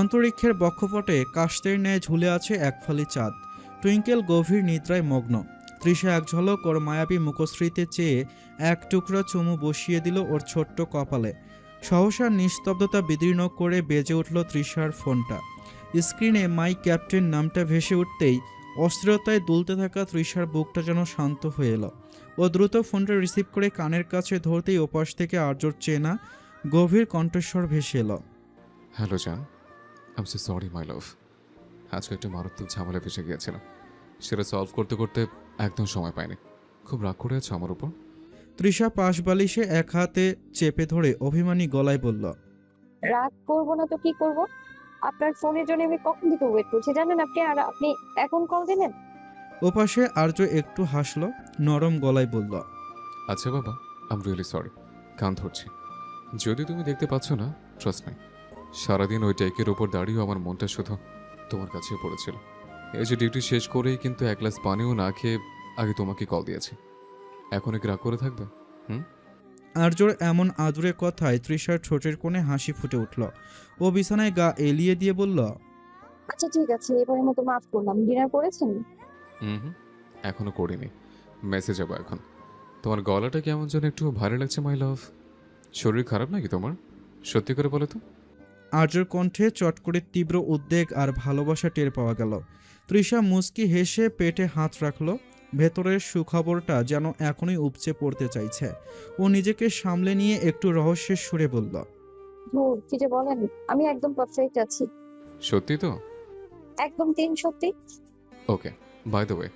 অন্তরিক্ষের বক্ষপটে কাস্তের ন্যায় ঝুলে আছে এক ফালি চাঁদ। টুইঙ্কেল গভীর নিদ্রায় মগ্ন। তৃষা এক ঝলক ওর মায়াবী মুখশ্রীতে চেয়ে এক টুকরা চুমু বসিয়ে দিল ওর ছোট্ট কপালে। সহসা নিস্তব্ধতা বিদীর্ণ করে বেজে উঠল তৃষার ফোনটা। স্ক্রিনে মাই ক্যাপ্টেন নামটা ভেসে উঠতেই অস্থিরতায় দুলতে থাকা তৃষার বুকটা যেন শান্ত হয়ে এলো। ও দ্রুত ফোনটা রিসিভ করে কানের কাছে ধরতেই ওপাশ থেকে আর্যর চেনা গভীর কণ্ঠস্বর ভেসে এলো। হ্যালো জান, I am so sorry my love. আজকে একটা মারাত্মক ঝামেলা ফেসে গিয়েছিলাম, সেটা সলভ করতে করতে একদম সময় পাইনি। খুব রাগ করে আছো আমার উপর? তৃষা পাশ বালিশে এক হাতে চেপে ধরে অভিমানী গলায় বলল, রাগ করবো না তো কি করব? আপনার ফোনের জন্য আমি কখন থেকে ওয়েট করছি জানেন আপনি, আর আপনি এখন কল দিলেন। ওপাশে আর্য একটু হাসল, নরম গলায় বলল, আচ্ছা বাবা, আই এম রিয়েলি সরি। কান ধরছি। যদি তুমি দেখতে পাচ্ছ না, ট্রাস্ট নাই, সারাদিন ওই টেকের ওপর দাঁড়িয়েও আমার মনটা শুধু তোমার কাছে পড়েছিল। এই যে ডিউটি শেষ করেই কিন্তু এক গ্লাস পানিও না খেয়ে আগে তোমাকে কল দিয়েছি। এখন কি রাগ করে থাকবে? আর্যর এমন আদুরে কথায় তৃষার ঠোঁটের কোণে হাসি ফুটে উঠল। ও বিছানায় গা এলিয়ে দিয়ে বলল, আচ্ছা ঠিক আছে, এবারের মতো মাফ করলাম। ডিনার করেছেন? হুম, এখনো করিনি। মেসেজ যাবো এখন। তোমার গলাটা কেমন যেন একটু ভারী লাগছে মাই লাভ। শরীর খারাপ নাকি তোমার? সত্যি করে বলো তো। আর্যর কণ্ঠে চট করে তীব্র উদ্বেগ আর ভালোবাসা টের পাওয়া গেল। তৃষা মুচকি হেসে পেটে হাত রাখল। ভেতরের সুখবরটা যেন এখনই উপচে পড়তে চাইছে। ও নিজেকে সামলে নিয়ে একটু রহস্যের সুরে বলল, ধুর, কি যে বলেন, আমি একদম পারফেক্ট আছি। সত্যি তো? একদম তিন সত্যি। ওকে, বাই দ্য ওয়ে,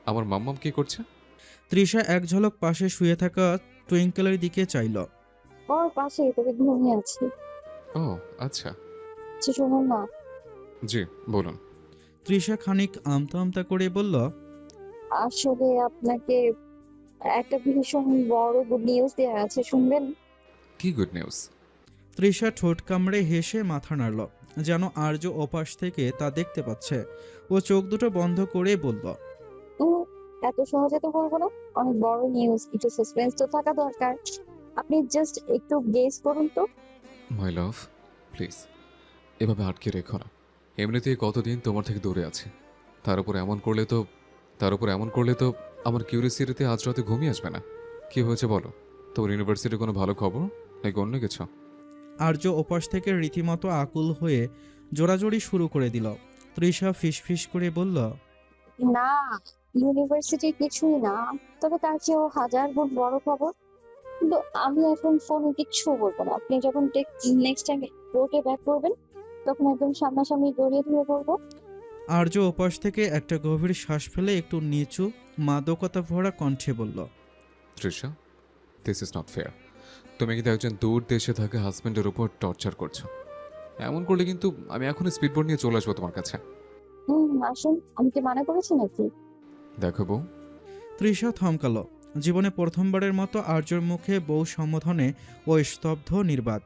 আমার মাম্মাম কি করছে? তৃষা এক ঝলক পাশে শুয়ে থাকা টুইঙ্কেলের দিকে চাইল। ওর পাশে, তবে ঘুমিয়ে আছি। ও আচ্ছা। আচ্ছা শুনুন না, জি বলুন। তৃষা খানিক আমতা আমতা করে বলল, আসলে আপনাকে একটা ভীষণ বড় গুড নিউজ দেওয়া আছে, শুনবেন? কি গুড নিউজ? তৃষা ঠোঁট কামড়ে হেসে মাথা নাড়ল, যেন আর্য ওপাশ থেকে তা দেখতে পাচ্ছে। ও চোখ দুটো বন্ধ করে বলল, উম, এত সহজে তো বলবো না। অনেক বড় নিউজ, একটু সাসপেন্স তো থাকা দরকার। আপনি জাস্ট একটু গেস করুন তো। মাই লাভ, প্লিজ এভাবে আটকে রেখো না। এমনিতেই কতদিন তোমার থেকে দূরে আছি, তার উপর এমন করলে তো আমার কিউরিয়াসিটিতে আজ রাতে ঘুমিয়ে আসবে না। কি হয়েছে বলো? তোমার ইউনিভার্সিটির কোনো ভালো খবর নাকি অন্য কিছু? আর্য ওপাশ থেকে রীতিমতো আকুল হয়ে জোরাজোরি শুরু করে দিল। তৃষা ফিসফিস করে বলল, না, ইউনিভার্সিটি কিছুই না, তবে তার চেয়েও হাজার গুণ বড় খবর। কিন্তু আমি এখন ফোনে কিচ্ছু বলবো না। আপনি যখন নেক্সট টাইম রোডে ব্যাক করবেন, তখন একদম সামনাসামনি জড়িয়ে ধরে বলবো। আর্য ওপাশ থেকে একটা গভীর শ্বাস ফেলে একটু নিচু মাদকতা ভরা কণ্ঠে বলল, Trisha, this is not fair. তুমি কিন্তু একজন দূর দেশে থাকা হাজব্যান্ডের উপর টর্চার করছো। এমন করলে কিন্তু আমি এখনই স্পিডবোট নিয়ে চলে আসবো তোমার কাছে। আসুন, আমি কি মানা করেছি নাকি? দেখো বউ। তৃষা থমকালো। জীবনে প্রথমবারের মতো আর্যর মুখে বউ সম্বোধনে ও স্তব্ধ নির্বাক।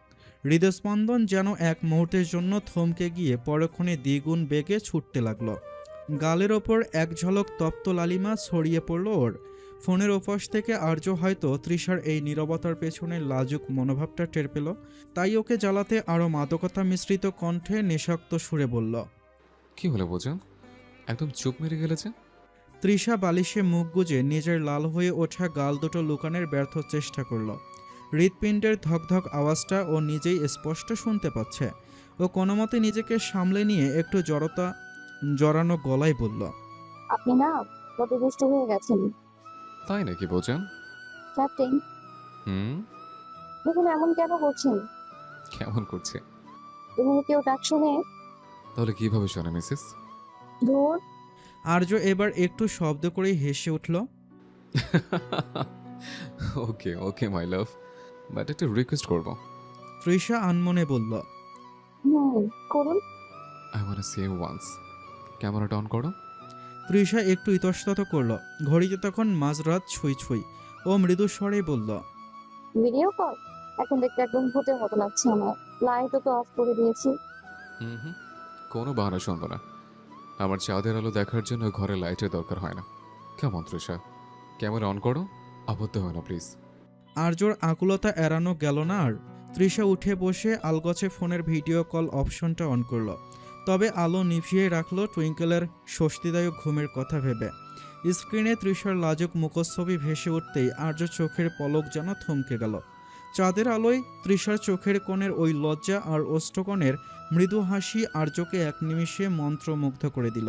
হৃদস্পন্দন যেন এক মুহূর্তের জন্য থমকে গিয়ে পরক্ষণে দ্বিগুণ বেগে ছুটতে লাগলো। গালের ওপর এক ঝলক তপ্ত লালিমা ছড়িয়ে পড়ল ওর। ফোনের ওপাশ থেকে আর্য হয়তো তৃষার এই নীরবতার পেছনে লাজুক মনোভাবটা টের পেল। তাই ওকে জ্বালাতে আরও মাদকতা মিশ্রিত কণ্ঠে নেশাক্ত সুরে বলল, কি হলো বোঝান, একদম চুপ মেরে গেলে যে? তৃষা বালিশে মুখ গুজে নিজের লাল হয়ে ওঠা গাল দুটো লুকানোর ব্যর্থ চেষ্টা করল। হৃৎপিণ্ডের ধকধক আওয়াজটা ও নিজেই স্পষ্ট শুনতে পাচ্ছে। ও কোনোমতে নিজেকে সামলে নিয়ে একটু জড়ানো গলায় বলল, আপনি না কত দুষ্ট হয়ে গেছেন তাই নাকি বোঝান? ক্যাপ্টেন। হুম, দেখুন এমন কেন করছেন? কেমন করছে? এভাবে কেউ ডাক শুনে? তাহলে কিভাবে শোনে মিসেস? ধুর। আর্য এবার একটু শব্দ করে হেসে উঠল। ওকে ওকে মাই লাভ, বাট একটা রিকোয়েস্ট করবো। তৃষা আনমনে বলল, করুন। I want see you once. ক্যামেরাটা অন করো। তৃষা একটু ইতস্তত করল। ঘড়িতে তখন মাঝরাত ছুঁই ছুঁই। ও মৃদু স্বরে বলল, ভিডিও কল? এখন দেখতে একদম ভূতের মতো লাগছে আমার। লাইটও তো অফ করে দিয়েছি। হুম, কোনো বাহানা শুনবো না। আমার চাঁদের আলো দেখার জন্য ঘরে লাইটের দরকার হয় না। কেমন তৃষা, ক্যামেরা অন করো, আবদ্ধ হয় না প্লিজ। আর্যর আকুলতা এড়ানো গেল না আর। তৃষা উঠে বসে আলগোছে ফোনের ভিডিও কল অপশনটা অন করলো, তবে আলো নিভিয়ে রাখলো টুইঙ্কেলের স্বস্তিদায়ক ঘুমের কথা ভেবে। স্ক্রিনে তৃষার লাজুক মুখচ্ছবি ভেসে উঠতেই আর্য চোখের পলক যেন থমকে গেল। চাঁদের আলোয় তৃষার চোখের কোণের ওই লজ্জা আর ওষ্ঠকোণের মৃদু হাসি আর্যকে এক নিমিষে মন্ত্রমুগ্ধ করে দিল।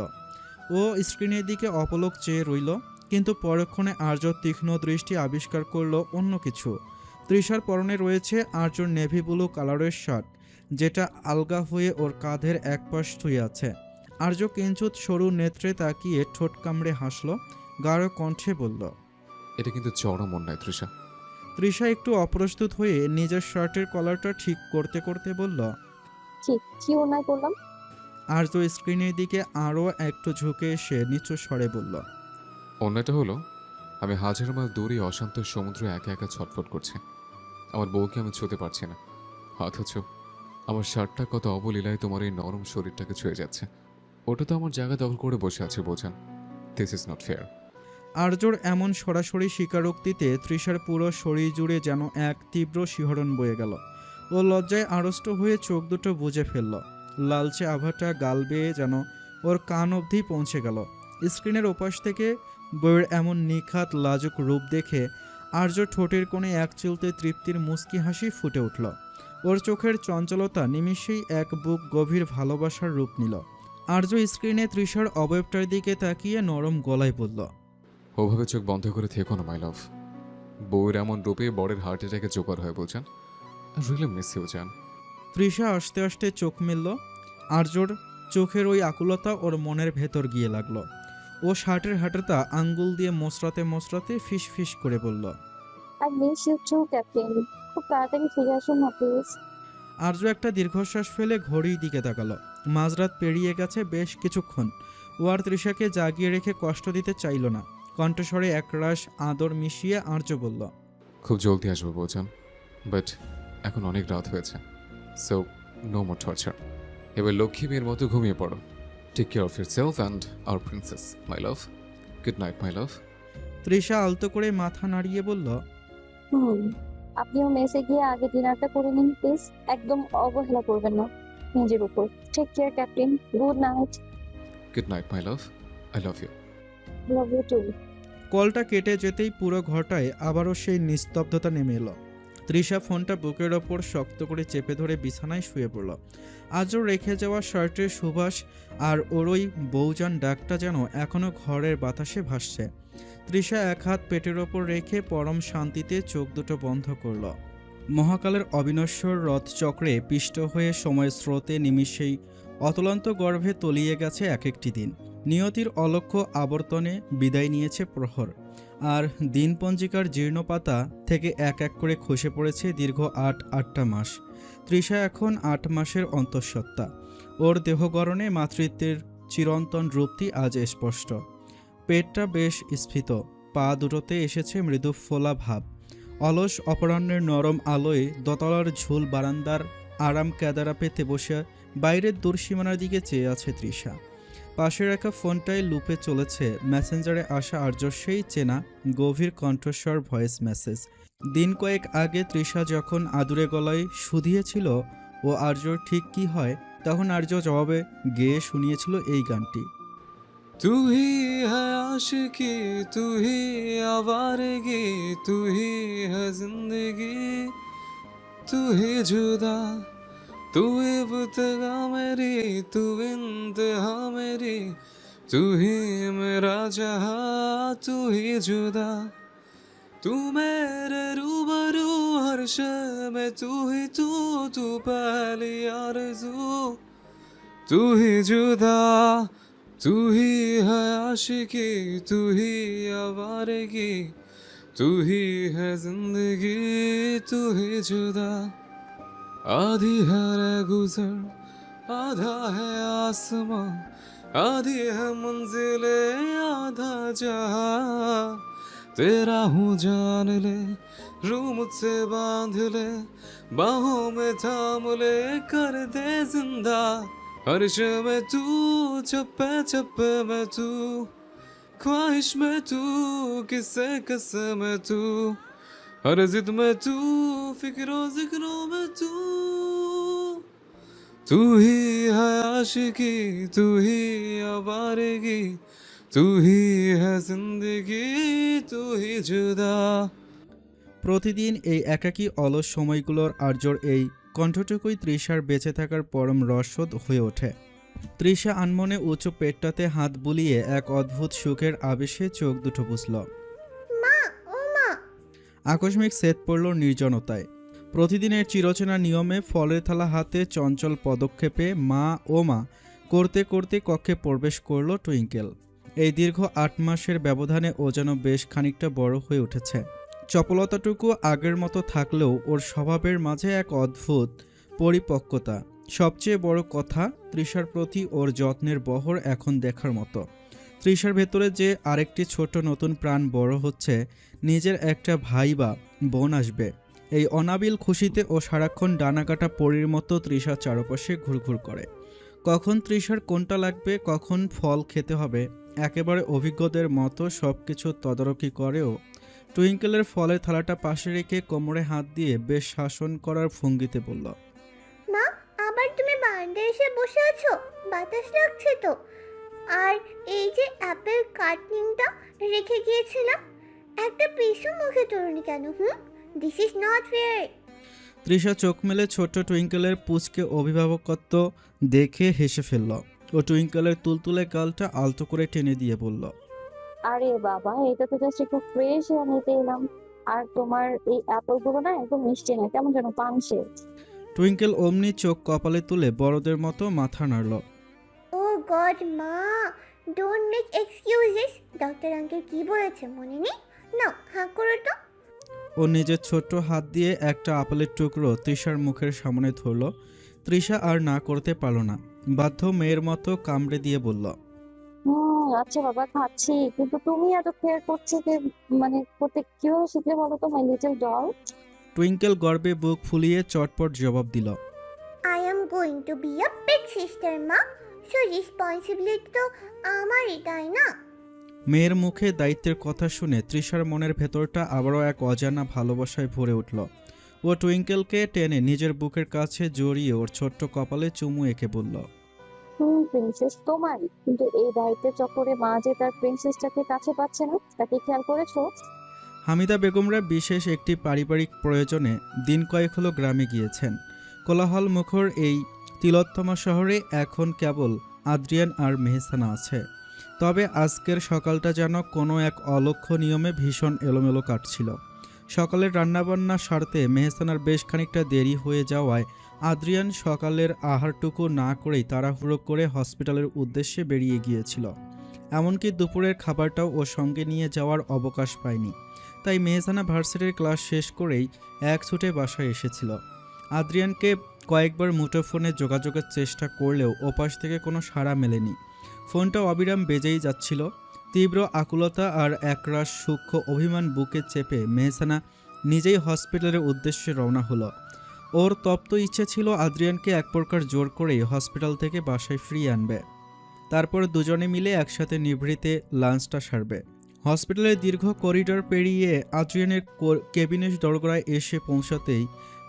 ও স্ক্রিনের দিকে অপলক চেয়ে রইল, কিন্তু পরক্ষণে আর্য তীক্ষ্ণ দৃষ্টি আবিষ্কার করলো অন্য কিছু। তৃষার পরনে রয়েছে আর্যর নেভি ব্লু কালারের শার্ট, যেটা আলগা হয়ে ওর কাঁধের একপাশ ছুঁয়ে আছে। আর্য কিঞ্চুত সরু নেত্রে তাকিয়ে ঠোঁট কামড়ে হাসল, গাঢ় কণ্ঠে বলল। এটা কিন্তু চরম অন্যায় তৃষা। তৃষা একটু অপ্রস্তুত হয়ে নিজের শার্টের কলারটা ঠিক করতে করতে বলল। কি অন্যায় করলাম? আর্য স্ক্রিনের দিকে আরও একটু ঝুঁকে এসে নিচু স্বরে বলল। অন্যায়টা হলো আমি হাজার মাইল দূরে অশান্ত সমুদ্রে একা একা ছটফট করছি। আমার বউকে আমি ছুঁতে পারছি না, অথচ আমার শার্টটা কত অবলীলায় তোমার এই নরম শরীরটাকে ছুঁয়ে যাচ্ছে। ওটা তো আমার জায়গা দখল করে বসে আছে, বোঝেন? This is not fair. আর্যর এমন সরাসরি স্বীকারোক্তিতে তৃষার পুরো শরীর জুড়ে যেন এক তীব্র শিহরণ বয়ে গেল। ও লজ্জায় আড়ষ্ট হয়ে চোখ দুটো বুজে ফেলল। লালচে আভাটা গাল বেয়ে যেন ওর কান অবধি পৌঁছে গেল। স্ক্রিনের ওপাশ থেকে বইয়ের এমন নিখাত লাজুক রূপ দেখে আর্য ঠোঁটের কোণে এক চিলতে তৃপ্তির মুচকি হাসি ফুটে উঠল। ওর চোখের চঞ্চলতা নিমিষেই এক বুক গভীর ভালোবাসার রূপ নিল। আর্য স্ক্রিনে তৃষার অবয়বটার দিকে তাকিয়ে নরম গলায় বলল। ওভাবে চোখ বন্ধ করে থেকো না মাই লাভ। বউয়ের এমন রূপে বরের হার্ট অ্যাটাকে জোগাড় হয়, বলছেন? রিয়েলি মিস ইউ জান। তৃষা আস্তে আস্তে চোখ মেলল। আর্যর চোখের ওই আকুলতা ওর মনের ভেতর গিয়ে লাগলো। ও শার্টের হাঁটাটা আঙ্গুল দিয়ে মোচড়াতে মোচড়াতে ফিস ফিস করে বলল। I miss you too captain. খুব তাড়াতাড়ি ফিরে আসুন না প্লিজ। আর্য একটা দীর্ঘশ্বাস ফেলে ঘড়ির দিকে তাকালো। মাঝরাত পেরিয়ে গেছে বেশ কিছুক্ষণ। ও আর তৃষাকে জাগিয়ে রেখে কষ্ট দিতে চাইল না। কণ্ঠস্বরে একরাশ আদর মিশিয়ে আর্য বলল। খুব জলদি আসবো বলছেন, বাট এখন অনেক রাত হয়েছে, সো নো মোর টর্চার। এবার লক্ষ্মী মেয়ের মতো ঘুমিয়ে পড়ো। Take care of your self and our princess my love. Good night my love. Trisha আলতো করে মাথা নাড়িয়ে বলল। আপনিও মেসে গিয়ে আগে ডিনারটা করে নিন প্লিজ। একদম অবহেলা করবেন না নিজের উপর। Take care captain. Good night. Good night my love, I love you. Love you too. কলটা কেটে যেতেই পুরো ঘরটায় আবারও সেই নিস্তব্ধতা নেমে এলো। তৃষা ফোনটা বুকের ওপর শক্ত করে চেপে ধরে বিছানায় শুয়ে পড়ল। আজও রেখে যাওয়া শার্টের সুবাস আর ওরই বউজান ডাকটা যেন এখনও ঘরের বাতাসে ভাসছে। তৃষা এক হাত পেটের ওপর রেখে পরম শান্তিতে চোখ দুটো বন্ধ করল। মহাকালের অবিনশ্বর রথচক্রে পিষ্ট হয়ে সময় স্রোতে নিমিষেই অতলান্ত গর্ভে তলিয়ে গেছে এক একটি দিন। নিয়তির অলক্ষ্য আবর্তনে বিদায় নিয়েছে প্রহর। আর দিনপঞ্জিকার জীর্ণ পাতা থেকে এক এক করে খসে পড়েছে দীর্ঘ ৮টা মাস। তৃষা এখন ৮ মাসের অন্তঃসত্ত্বা। ওর দেহগড়নে মাতৃত্বের চিরন্তন রূপটি আজ স্পষ্ট। পেটটা বেশ স্ফীত, পা দুটোতে এসেছে মৃদু ফোলা ভাব। অলস অপরাহ্নের নরম আলোয় দোতলার ঝুল বারান্দার আরাম কেদারা পেতে বসে বাইরের দূরসীমানার দিকে চেয়ে আছে তৃষা। পাশে রাখা ফোনটায় লুপে চলেছে মেসেঞ্জারে আসা আর্য সেই চেনা গভীর কণ্ঠস্বর ভয়েস মেসেজ। দিন কয়েক আগে তৃষা যখন আদুরে গলায় শুধিয়েছিল ও আর্যর ঠিক কি হয়, তখন আর্য জবাবে গেয়ে শুনিয়েছিল এই গানটি। तू ही है आशिकी, तू ही आवारगी, तू ही है जिंदगी, तू ही जुदा, तू इब्तिदा मेरी, तू इंतहा मेरी, तू ही मेरा जहां, तू ही जुदा, तू मेरे रूबरू हर शय में, तू ही तू पहली आरज़ू, तू ही जुदा, तू ही है आशिकी, तू ही आवारगी, तू ही है जिंदगी, तू ही जुदा। आधी है गुजर, आधा है आसमां, आधी है मंजिले, आधा जहां। तेरा हूँ जान ले, रूह मुझसे बांध ले, बाहों में थाम ले, कर दे जिंदा। हर्ष में तू, चप्पे चप्पे में तू, ख्वाहिश में तू, किसे किसे में तू, हर जिद में तू, फिक्रों जिक्रों में तू ही है आशिकी, तू ही आवारगी, तू ही है जिंदगी, तू ही जुदा। প্রতিদিন এই একাকী অলস সময়গুলোর আর্যর এই কণ্ঠটুকুই তৃষার বেঁচে থাকার পরম রসদ হয়ে ওঠে। তৃষা আনমনে উঁচু পেটটাতে হাত বুলিয়ে এক অদ্ভুত সুখের আবেশে চোখ দুটো বুঝল। মা, ও মা। আকস্মিক সেদ পড়ল নির্জনতায়। প্রতিদিনের চিরচেনা নিয়মে ফলের থালা হাতে চঞ্চল পদক্ষেপে মা ও মা করতে করতে কক্ষে প্রবেশ করল টুইঙ্কেল। এই দীর্ঘ ৮ মাসের ব্যবধানে ও যেন বেশ খানিকটা বড় হয়ে উঠেছে। চপলতাটুকু আগের মতো থাকলেও ওর স্বভাবের মাঝে এক অদ্ভুত পরিপক্কতা। সবচেয়ে বড় কথা, তৃষার প্রতি ওর যত্নের বহর এখন দেখার মতো। তৃষার ভেতরে যে আরেকটি ছোট নতুন প্রাণ বড় হচ্ছে, নিজের একটা ভাই বা বোন আসবে, এই অনাবিল খুশিতে ও সারাক্ষণ ডানাকাটা পরীর মতো তৃষার চারপাশে ঘুরঘুর করে। কখন তৃষার কোনটা লাগবে, কখন ফল খেতে হবে, একেবারে অভিজ্ঞদের মতো সব কিছু তদারকি করেও টুইঙ্কেলের ফলের থালাটা পাশে রেখে কোমরে হাত দিয়ে বেশ শাসন করার ভঙ্গিতে বলল, মা, আবার তুমি বারান্দায় এসে বসে আছো? বাতাস লাগছে তো। আর এই যে অ্যাপেল কাটনিংটা রেখে গিয়েছিলাম, একটা পিসও মুখে তোলনি কেন? This is not fair. Trisha চোখ মেলে ছোট্ট টুইঙ্কেলের পুচকে অভিভাবকত্ব দেখে হেসে ফেলল। ও টুইঙ্কেলের তুলতুলে গালটা আলতো করে টেনে দিয়ে বলল, আরে বাবা, এটা তো জাস্ট একটু ফ্রেশ হয়ে নিতে এলাম। আর তোমার এই অ্যাপল গুলো না একদম মিষ্টি না, কেমন যেন পানসে। টুইঙ্কেল অমনি চোখ কপালে তুলে বড়দের মতো মাথা নাড়ল। ও গড মা, don't make excuses. Doctor uncle কি বলেছে মনে নেই? নাও হাঁ করো তো। ও নিজের ছোট্ট হাত দিয়ে একটা আপেলের টুকরো তৃষার মুখের সামনে ধরল। তৃষা আর না করতে পারল না, বাধ্য মেয়ের মতো কামড়ে দিয়ে বলল, আচ্ছা বাবা, খাচ্ছি, কিন্তু তুমি এত কেয়ার করতে কিভাবে শিখলে বলো তো, মাই লিটল ডল? টুইঙ্কেল গর্বে বুক ফুলিয়ে চটপট জবাব দিল, I am going to be a big sister মা, সো রেসপন্সিবিলিটি তো আমারই, তাই না? মেয়ের মুখে দায়িত্বের কথা শুনে তৃষার মনের ভেতরটা আবারও এক অজানা ভালোবাসায় ভরে উঠল। ও টুইঙ্কেলকে টেনে নিজের বুকের কাছে জড়িয়ে ওর ছোট্ট কপালে চুমু এঁকে বলল, প্রিন্সেস তোমারই, কিন্তু এই দায়িত্বের চক্করে মা যে তার প্রিন্সেসটাকে কাছে পাচ্ছে না, তাকে খেয়াল করেছো? হামিদা বেগমরা বিশেষ একটি পারিবারিক প্রয়োজনে দিন কয়েক হলো গ্রামে গিয়েছেন। কোলাহল মুখর এই তিলোত্তমা শহরে এখন কেবল আদ্রিয়ান আর মেহসানা আছে। তবে আজকের সকালটা যেন কোনো এক অলক্ষ্য নিয়মে ভীষণ এলোমেলো কাটছিল। সকালের রান্নাবান্না সারতে মেহসানার বেশ খানিকটা দেরি হয়ে যাওয়ায় আদ্রিয়ান সকালের আহারটুকু না করেই তাড়াহুড়ো করে হসপিটালের উদ্দেশ্যে বেরিয়ে গিয়েছিল। এমনকি দুপুরের খাবারটাও ও সঙ্গে নিয়ে যাওয়ার অবকাশ পায়নি। তাই মেহসানা ভার্সিটির ক্লাস শেষ করেই এক ছুটে বাসায় এসেছিল। আদ্রিয়ানকে কয়েকবার মুঠোফোনে যোগাযোগের চেষ্টা করলেও ওপাশ থেকে কোনো সাড়া মেলেনি। ফোনটা অবিরাম বেজেই যাচ্ছিল। তীব্র আকুলতা আর একরাশ সূক্ষ্ম অভিমান বুকে চেপে মেহসানা নিজেই হসপিটালের উদ্দেশ্যে রওনা হলো। ওর তপ্ত ইচ্ছে ছিল আদ্রিয়ানকে এক প্রকার জোর করেই হসপিটাল থেকে বাসায় ফিরিয়ে আনবে। তারপর দুজনে মিলে একসাথে নিভৃতে লাঞ্চটা সারবে। হসপিটালের দীর্ঘ করিডর পেরিয়ে আদ্রিয়ানের কেবিনের দরজায় এসে পৌঁছাতেই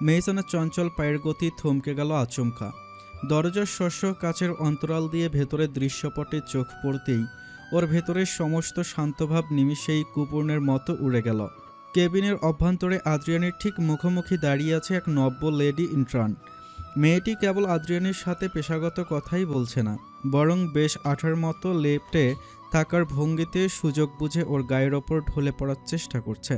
মেহসানার চঞ্চল পায়ের গতি থমকে গেল আচমকা। দরজার শস্য কাচের অন্তরাল দিয়ে ভেতরের দৃশ্যপটে চোখ পড়তেই ওর ভেতরের সমস্ত শান্তভাব নিমিষেই কুপূর্ণের মতো উড়ে গেল। কেবিনের অভ্যন্তরে আদ্রিয়ানের ঠিক মুখোমুখি দাঁড়িয়ে আছে এক নব্য লেডি ইন্টার্ন। মেয়েটি কেবল আদ্রিয়ানের সাথে পেশাগত কথাই বলছে না, বরং বেশ আঠার মতো লেপ্টে থাকার ভঙ্গিতে সুযোগ বুঝে ওর গায়ের ওপর ঢলে পড়ার চেষ্টা করছে।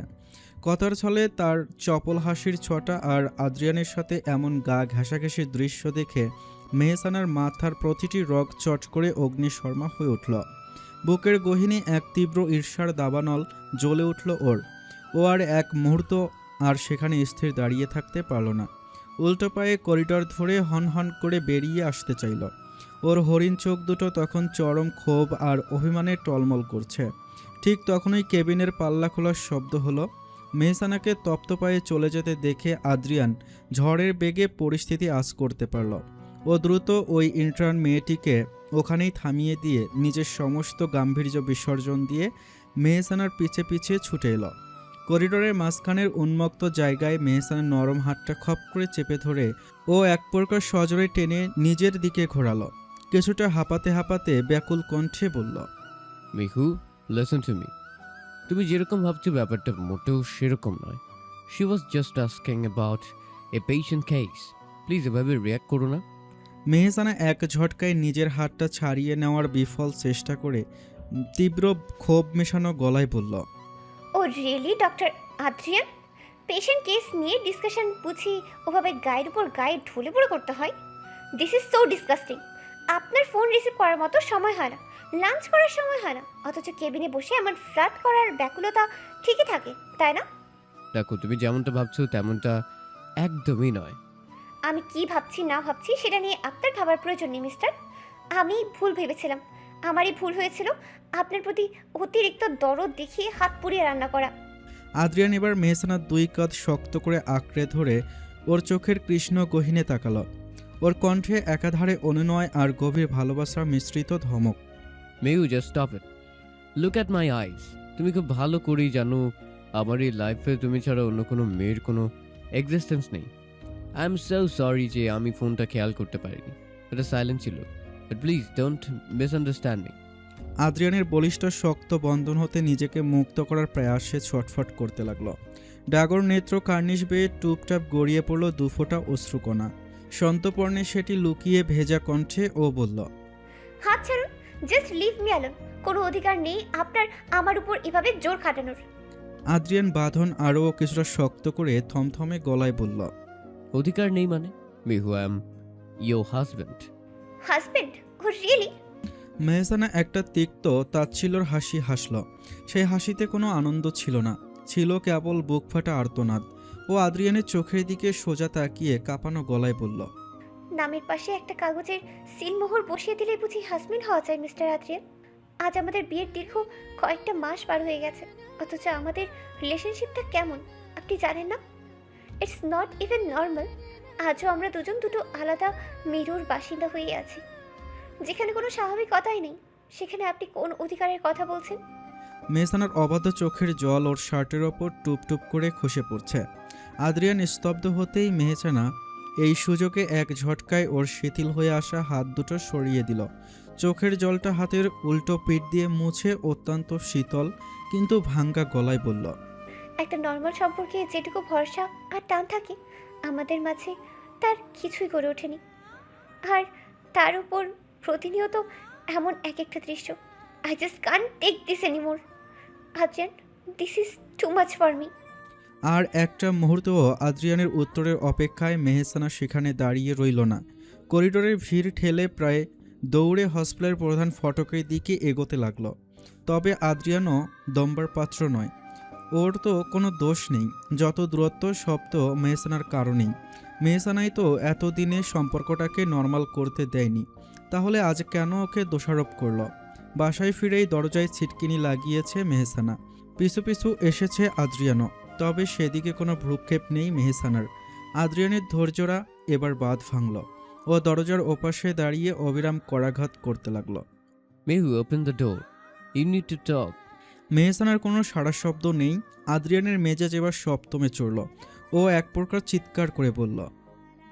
কথার ছলে তার চপল হাসির ছটা আর আদ্রিয়ানের সাথে এমন গা ঘেঁষাঘেঁষির দৃশ্য দেখে মেহসানার মাথার প্রতিটি রগ চট করে অগ্নিশর্মা হয়ে উঠল। বুকের গহীনে এক তীব্র ঈর্ষার দাবানল জ্বলে উঠল ওর। ও আর এক মুহূর্ত আর সেখানে স্থির দাঁড়িয়ে থাকতে পারল না। উল্টো পায়ে করিডর ধরে হনহন করে বেরিয়ে আসতে চাইল। ওর হরিণ চোখ দুটো তখন চরম ক্ষোভ আর অভিমানে টলমল করছে। ঠিক তখনই কেবিনের পাল্লা খোলার শব্দ হলো। মেহসানাকে তপ্ত পায়ে চলে যেতে দেখে আদ্রিয়ান ঝড়ের বেগে পরিস্থিতি আঁচ করতে পারল। ও দ্রুত ওই ইন্টার্ন মেয়েটিকে ওখানেই থামিয়ে দিয়ে নিজের সমস্ত গাম্ভীর্য বিসর্জন দিয়ে মেহসানার পিছে পিছে ছুটে এলো। করিডোরের মাঝখানের উন্মুক্ত জায়গায় মেহসানের নরম হাতটা খপ করে চেপে ধরে ও এক প্রকার সজোরে টেনে নিজের দিকে ঘোরালো। কিছুটা হাঁপাতে হাঁপাতে ব্যাকুল কণ্ঠে বলল, মিহু, লিসেন টু মি। তুমি যেরকম ভাবছো ব্যাপারটা মোটেও সেরকম নয়। She was just asking about a patient case. Please এভাবে রিয়াক্ট করো না। মেহসানা এক ঝটকায় নিজের হাতটা ছাড়িয়ে নেওয়ার বিফল চেষ্টা করে তীব্র ক্ষোভ মেশানো গলায় বলল, oh really doctor Adrian? Patient case নিয়ে ডিসকাশন বুঝি ওভাবে গায়ের উপর গায়ে ঢলে পড়ে করতে হয়? This is so disgusting. আপনার ফোন রিসিভ করার মতো সময় হয় না, লাঞ্চ করার সময় হয় না, অথচ কেবিনে বসে এমন ফ্লার্ট করার ব্যাকুলতা ঠিকই থাকে, তাই না? দেখো, তুমি যেমনটা ভাবছো তেমনটা একদমই নয়। আমি কি ভাবছি না ভাবছি সেটা নিয়ে আপনার ভাবার প্রয়োজন নেই মিস্টার। আমি ভুল ভেবেছিলাম, আমারই ভুল হয়েছিল আপনার প্রতি অতিরিক্ত দরদ দেখিয়ে হাত পুড়িয়ে রান্না করা। আদ্রিয়ান এবার মেহসানার দুই কাঁধ শক্ত করে আঁকড়ে ধরে ওর চোখের কৃষ্ণ গহীনে তাকালো। ওর কণ্ঠে একাধারে অনুনয় আর গভীর ভালোবাসার মিশ্রিত ধমক। Mehu, just stop it. Look at my eyes. তুমি খুব ভালো করেই জানো আমার এই লাইফে তুমি ছাড়া অন্য কোনো মেয়ের কোনো এক্সিস্টেন্স নেই। আই এম সো সরি যে আমি ফোনটা খেয়াল করতে পারিনি, এটা সাইলেন্ট ছিল। But please don't misunderstand me. আদ্রিয়ানের বলিষ্ঠ শক্ত বন্ধন হতে নিজেকে মুক্ত করার প্রয়াসে ছটফট করতে লাগলো। ডাগর নেত্র কার্নিশ বেয়ে টুপটাপ গড়িয়ে পড়ল দুফোঁটা অশ্রুকণা। সন্তপর্ণে সেটি লুকিয়ে ভেজা কণ্ঠে ও বলল, হাত ছাড়ুন, জাস্ট লিভ মি অ্যালোন। কোনো অধিকার নেই আপনার আমার উপর এভাবে জোর খাটানোর। আদ্রিয়ান বাঁধন আরও কিছুটা শক্ত করে থমথমে গলায় বলল, অধিকার নেই মানে? Mehu, I am your husband. Husband? Oh really? Mehsana একটা তিক্ত তাচ্ছিল্যর হাসি হাসল। সেই হাসিতে কোনো আনন্দ ছিল না, ছিল কেবল বুক ফাটা আর্তনাদ। ও আদ্রিয়ানের চোখের দিকে সোজা তাকিয়ে কাঁপানো গলায় বলল, নামের পাশে একটা কাগজের সিলমোহর বসিয়ে দিলেই বুঝি হাজবেন্ড হওয়া যায় মিস্টার আদ্রিয়ান? আজ আমাদের বিয়ের দীর্ঘ কয়েকটা মাস পার হয়ে গেছে, অথচ আমাদের রিলেশনশিপটা কেমন আপনি জানেন না? It's not even normal. আজও আমরা দুজন দুটো আলাদা মেরুর বাসিন্দা হয়ে আছি, যেখানে কোনো স্বাভাবিকতাই নেই। সেখানে আপনি কোন অধিকারের কথা বলছেন? মেহসানার অবাধ্য চোখের জল ওর শার্টের ওপর টুপ টুপ করে খসে পড়ছে। আদ্রিয়ান স্তব্ধ হতেই মেহসানা এই সুযোগে এক ঝটকায় ওর শিথিল হয়ে আসা হাত দুটো সরিয়ে দিল। চোখের জলটা হাতের উল্টো পিঠ দিয়ে মুছে অত্যন্ত শীতল কিন্তু ভাঙ্গা গলায় বলল, একটা নর্মাল সম্পর্কে যেটুকু ভরসা আর টান থাকে আমাদের মাঝে, তার কিছুই করে ওঠেনি। আর তার উপর প্রতিনিয়ত এমন এক একটা দৃশ্য। I just can't take this anymore. Adrian, this is too much for me. আর একটা মুহূর্তও আদ্রিয়ানের উত্তরের অপেক্ষায় মেহসানা সেখানে দাঁড়িয়ে রইল না। করিডোরের ভিড় ঠেলে প্রায় দৌড়ে হসপিটালের প্রধান ফটকের দিকে এগোতে লাগলো। তবে আদ্রিয়ানও দম্বার পাত্র নয়, ওর তো কোনো দোষ নেই। যত দূরত্ব সব তো মেহসানার কারণেই। মেহসানাই তো এতদিনে সম্পর্কটাকে নর্মাল করতে দেয়নি, তাহলে আজ কেন ওকে দোষারোপ করলো? বাসায় ফিরেই দরজায় ছিটকিনি লাগিয়েছে মেহসানা। পিছু পিছু এসেছে আদ্রিয়ানও, তবে সেদিকে কোনো ভ্রুক্ষেপ নেই মেহসানার। আদ্রিয়ানের ধৈর্যরা এবার বাঁধ ভাঙল। ও দরজার ওপাশে দাঁড়িয়ে অবিরাম করাঘাত করতে লাগলো। Mehu, open the door, you need to talk. মেহসানার কোনো সাড়া শব্দ নেই। আদ্রিয়ানের মেজাজ এবার সপ্তমে চড়ল। ও এক প্রকার চিৎকার করে বলল,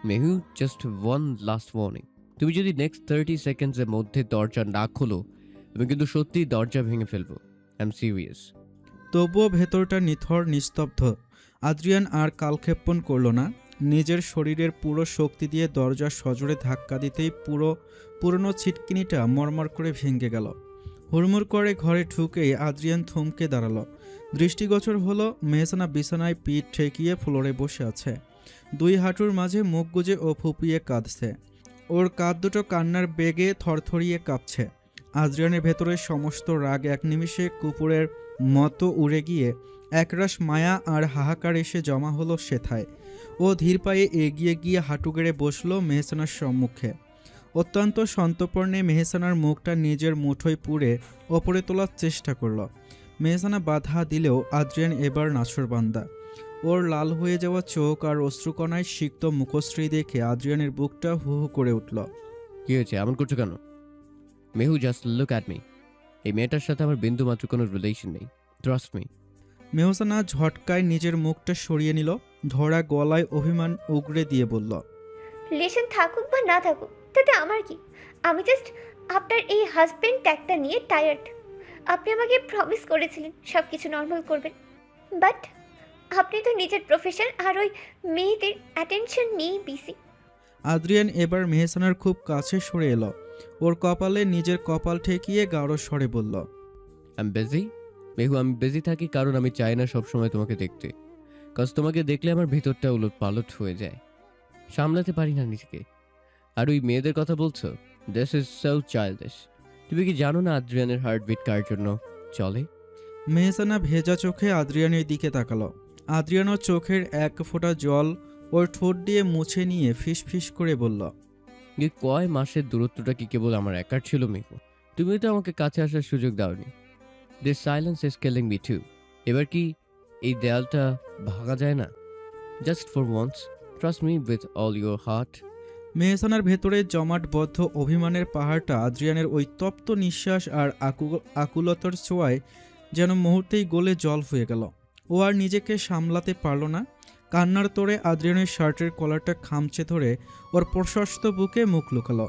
মেহু, জাস্ট ওয়ান লাস্ট ওয়ার্নিং। তুমি যদি নেক্সট 30 সেকেন্ডসের মধ্যে দরজা না খোলো, আমি কিন্তু সত্যিই দরজা ভেঙে ফেলবো। I am serious. তবুও ভেতরটা নিথর নিস্তব্ধ। আদ্রিয়ান আর কালক্ষেপণ করল না। নিজের শরীরের পুরো শক্তি দিয়ে দরজা সজোরে ধাক্কা দিতেই পুরনো ছিটকিনিটা মরমর করে ভেঙে গেল। হুড়মুড় করে ঘরে ঢুকেই আদ্রিয়ান থমকে দাঁড়ালো। দৃষ্টিগোচর হলো মেহসানা বিছানায় পিঠ ঠেকিয়ে ফ্লোরে বসে আছে। দুই হাঁটুর মাঝে মুখ গুজে ও ফুপিয়ে কাঁদছে। ওর কাঁধ দুটো কান্নার বেগে থরথরিয়ে কাঁপছে। আদ্রিয়ানের ভেতরে সমস্ত রাগ এক নিমিষে কুকুরের মতো উড়ে গিয়ে একরাশ মায়া আর হাহাকার এসে জমা হলো সেথায়। ও ধীর পায়ে এগিয়ে গিয়ে হাঁটু গেড়ে বসল মেহসানার সম্মুখে। অত্যন্ত সন্তর্পণে মেহসানার মুখটা নিজের মুঠোয় পুড়ে ওপরে তোলার চেষ্টা করল। মেহসানা বাধা দিলেও আদ্রিয়ান এবার নাছোড়বান্দা। ওর লাল হয়ে যাওয়া চোখ আর অশ্রুকণায় সিক্ত মুখশ্রী দেখে আদ্রিয়ানের বুকটা হু হু করে উঠল। কি হয়েছে? এমন করছো কেন? মেহু, জাস্ট লুক অ্যাট মি। এই মেয়েটার সাথে আমার বিন্দু মাত্র কোনো রিলেশন নেই, ট্রাস্ট মি। মেহসানা ঝটকায় নিজের মুখটা সরিয়ে নিল, ধরা গলায় অভিমান উগরে দিয়ে বলল, রিলেশন থাকুক বা না থাকুক তাতে আমার কি? আমি জাস্ট আপনার এই হাজবেন্ড ট্যাগটা নিয়ে টায়ার্ড। আপনি আমাকে প্রমিস করেছিলেন সব কিছু নর্মাল করবেন, বাট আপনি তো নিজের প্রফেশন আর ওই মেয়েদের অ্যাটেনশন নিয়েই বিসি। আদ্রিয়ান এবার মেহসানার খুব কাছে সরে এলো, ওর কপালে নিজের কপাল ঠেকিয়ে গাঢ় স্বরে বলল, আমি বিজি মেহু, আমি বিজি থাকি কারণ আমি চাই না সবসময় তোমাকে দেখতে। কজ তোমাকে দেখলে আমার ভিতরটা উলট পালট হয়ে যায়, সামলাতে পারি না নিজেকে। আর ওই মেয়েদের কথা বলছো, দিস ইজ সো চাইল্ডিশ। তুমি কি জানো না আদ্রিয়ানের হার্টবিট কার জন্য চলে? মেহসানা ভেজা চোখে আদ্রিয়ানের দিকে তাকালো। আদ্রিয়ানোর চোখের এক ফোঁটা জল ওর ঠোঁট দিয়ে মুছে নিয়ে ফিস ফিস করে বলল, এই কয় মাসের দূরত্বটা কি কেবল আমার একার ছিল মেহু? তুমি তো আমাকে কাছে আসার সুযোগ দাওনি। This silence is killing me too. এবার কি এই দেয়ালটা ভাঙা যায় না? Just for once trust me with all your heart. মেহসানার ভেতরে জমাটবদ্ধ অভিমানের পাহাড়টা আদ্রিয়ানের ওই তপ্ত নিঃশ্বাস আর আকুলতার ছোঁয়ায় যেন মুহূর্তেই গলে জল হয়ে গেল। ও আর নিজেকে সামলাতে পারল না। কান্নার তোড়ে আদ্রিয়ানের শার্টের কলারটা খামচে ধরে ওর প্রশস্ত বুকে মুখ লুকালো।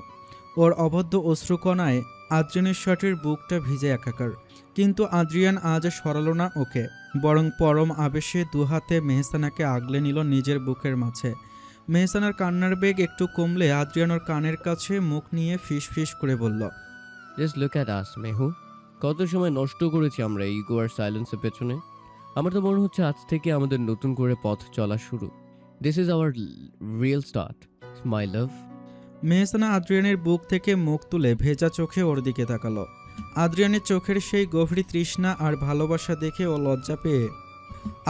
ওর অবদ্ধ অশ্রুকণায় আদ্রিয়ানের শার্টের বুকটা ভিজে একাকার। কিন্তু আদ্রিয়ান আজ সরালো না ওকে, বরং পরম আবেশে দুহাতে মেহসানাকে আগলে নিল নিজের বুকের মাঝে। মেহসানার কান্নার বেগ একটু কমলে আদ্রিয়ান ওর কানের কাছে মুখ নিয়ে ফিস ফিস করে বলল, জাস্ট লুক অ্যাট আস মেহু। কত সময় নষ্ট করেছি আমরা ইগো আর সাইলেন্সের পেছনে। আমার তো মনে হচ্ছে আজ থেকে আমাদের নতুন করে পথ চলা শুরু। This is our real start my love. Mehsana আদ্রিয়ানের বুক থেকে মুখ তুলে ভেজা চোখে ওর দিকে তাকালো। আদ্রিয়ানের চোখের সেই গভীর তৃষ্ণা আর ভালোবাসা দেখে ও লজ্জা পেয়ে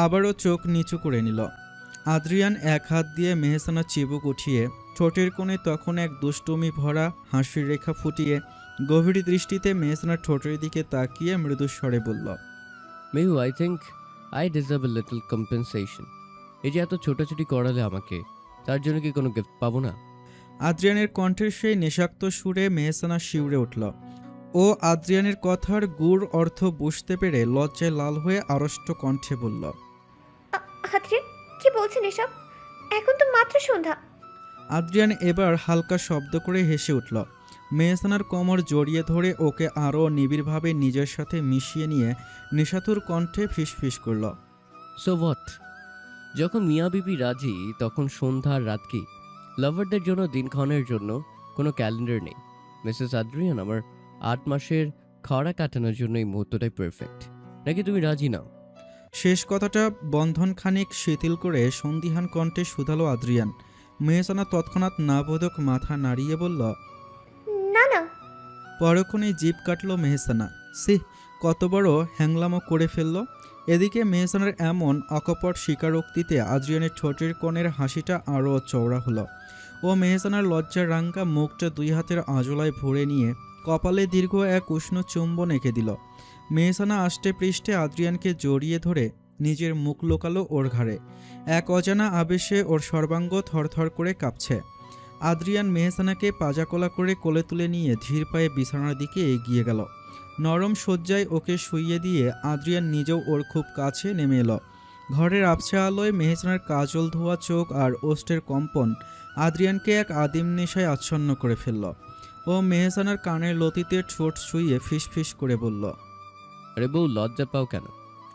আবারও চোখ নিচু করে নিল। আদ্রিয়ান এক হাত দিয়ে মেহসানার চিবুক উঠিয়ে ঠোঁটের কোণে তখন এক দুষ্টুমি ভরা হাসির রেখা ফুটিয়ে গভীর দৃষ্টিতে মেহসানার ঠোঁটের দিকে তাকিয়ে মৃদু স্বরে বলল, Mehu, I think I deserve a little compensation. এই যে এত ছোটাছুটি করালে আমাকে, তার জন্য কি কোনো গিফট পাবো না? আদ্রিয়ানের কণ্ঠের সেই নেশাক্ত সুরে মেহসানা শিউরে উঠল। ও আদ্রিয়ানের কথার গূঢ় অর্থ বুঝতে পেরে লজ্জায় লাল হয়ে আড়ষ্ট কণ্ঠে বলল, আদ্রিয়ান কি বলছেন এসব? এখন তো মাত্র সন্ধ্যা। আদ্রিয়ান এবার হালকা শব্দ করে হেসে উঠল। মেহসানার কোমর জড়িয়ে ধরে ওকে আরও নিবিড়ভাবে নিজের সাথে মিশিয়ে নিয়ে নিশাতুর কণ্ঠে ফিসফিস করল, সো হোয়াট? যখন মিয়া বিবি রাজি তখন সন্ধ্যা আর রাত কি? লাভারদের জন্য দিনক্ষণের জন্য কোনো ক্যালেন্ডার নেই। মিসেস আদ্রিয়ান, আমার 8 মাসের খরা কাটানোর জন্য এই মুহূর্তটাই পারফেক্ট। নাকি তুমি রাজি নাও? শেষ কথাটা বন্ধন খানিক শিথিল করে সন্দিহান কণ্ঠে শুধালো আদ্রিয়ান। মেহসানা তৎক্ষণাৎ নাবোধক মাথা নাড়িয়ে বলল, না না। পরক্ষণেই জিভ কাটল মেহসানা। সিহ, কত বড় হ্যাংলামো করে ফেলল। এদিকে মেহসানার এমন অকপট স্বীকারোক্তিতে আদ্রিয়ানের ঠোঁটের কোণের হাসিটা আরও চওড়া হলো। ও মেহসানার লজ্জার রাঙ্গা মুখটা দুই হাতের আঁজলায় ভরে নিয়ে কপালে দীর্ঘ এক উষ্ণ চুম্বন এঁকে দিল। মেহসানা আষ্টে পৃষ্ঠে আদ্রিয়ানকে জড়িয়ে ধরে নিজের মুখ লোকালো ওর ঘাড়ে। এক অজানা আবেশে ওর সর্বাঙ্গ থরথর করে কাঁপছে। আদ্রিয়ান মেহসানাকে পাজাকোলা করে কোলে তুলে নিয়ে ধীর পায়ে বিছানার দিকে এগিয়ে গেল। নরম শয্যায় ওকে শুইয়ে দিয়ে আদ্রিয়ান নিজেও ওর খুব কাছে নেমে এলো। ঘরের আবছা আলোয় মেহসানার কাজল ধোয়া চোখ আর ওষ্ঠের কম্পন আদ্রিয়ানকে এক আদিম নেশায় আচ্ছন্ন করে ফেলল। ও মেহসানার কানের লতিতে ঠোঁট ছুঁয়ে ফিসফিস করে বলল, আরে বউ, লজ্জা পাও কেন?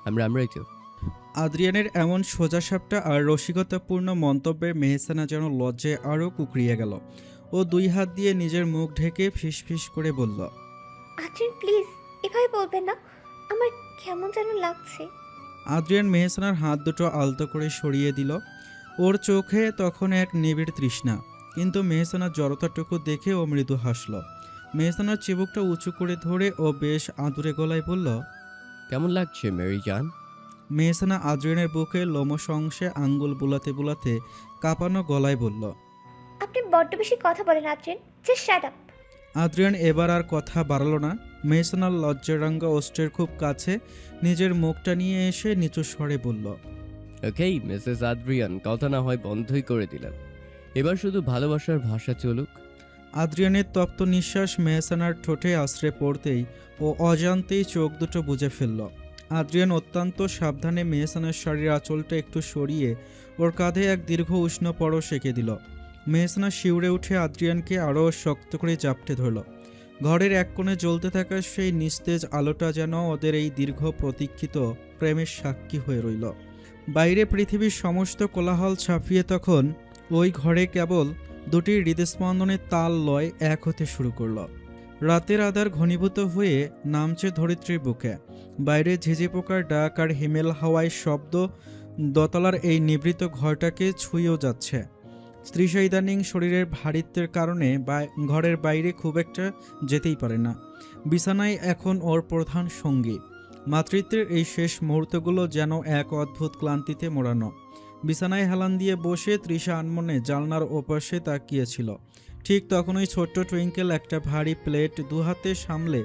আমরাই তো। আদ্রিয়ানের এমন সোজাসাপটা আর রসিকতাপূর্ণ মন্তব্যে মেহসানা যেন লজ্জায় আরও কুকড়িয়ে গেল। ও দুই হাত দিয়ে নিজের মুখ ঢেকে ফিসফিস করে বলল, আদ্রিয়ান প্লিজ এভাবে বলবেন না, আমার কেমন যেন লাগছে। আদ্রিয়ান মেহসানার হাত দুটো আলতো করে সরিয়ে দিল। ওর চোখে তখন এক নিবিড় তৃষ্ণা, কিন্তু মেহসানার জড়তাটুকু দেখে ও মৃদু হাসল। মেহসানার চিবুকটা উঁচু করে ধরে ও বেশ আদুরে গলায় বলল, কেমন লাগছে মেরি জান? মেহসানা আদ্রিয়ানের বুকে লোমশ অংশে আঙ্গুল বুলাতে বুলাতে কাঁপানো গলায় বলল, আপনি বড্ড বেশি কথা বলেন Adrian, just shut up. Adrian এবার আর কথা বাড়ালো না। মেহসানার লজ্জারাঙ্গা ওষ্ঠের খুব কাছে নিজের মুখটা নিয়ে এসে নিচু স্বরে বলল, ওকে মিসেস আদ্রিয়ান, কথা না হয় বন্ধই করে দিলাম। এবার শুধু ভালোবাসার ভাষা চলুক। আদ্রিয়ানের তপ্ত নিঃশ্বাস মেহসানার ঠোঁটে আশ্রে পড়তেই ও অজান্তেই চোখ দুটো বুজে ফেলল। আদ্রিয়ান অত্যন্ত সাবধানে মেহসানের শাড়ির আঁচলটা একটু সরিয়ে ওর কাঁধে এক দীর্ঘ উষ্ণ পরশ এঁকে দিল। মেহসানা শিউরে উঠে আদ্রিয়ানকে আরও শক্ত করে জাপটে ধরল। ঘরের এক কোণে জ্বলতে থাকা সেই নিস্তেজ আলোটা যেন ওদের এই দীর্ঘ প্রতীক্ষিত প্রেমের সাক্ষী হয়ে রইল। বাইরে পৃথিবীর সমস্ত কোলাহল ছাপিয়ে তখন ওই ঘরে কেবল দুটি হৃদস্পন্দনের তাল লয় এক হতে শুরু করল। রাতের আধার ঘনীভূত হয়ে নামছে ধরিত্রীর বুকে। বাইরে ঝিঝি পোকার ডাক আর হিমেল হাওয়ায় শব্দ দোতলার এই নিভৃত ঘরটাকে ছুঁয়েও যাচ্ছে। তৃষা ইদানিং শরীরের ভারিত্বের কারণে ঘরের বাইরে খুব একটা যেতেই পারে না। বিছানায় এখন ওর প্রধান সঙ্গী। মাতৃত্বের এই শেষ মুহূর্তগুলো যেন এক অদ্ভুত ক্লান্তিতে মোড়ানো। বিছানায় হেলান দিয়ে বসে তৃষা আনমনে জানলার ওপাশে তাকিয়েছিল। ঠিক তখনই ছোট্ট টুইঙ্কেল একটা ভারী প্লেট দুহাতে সামলে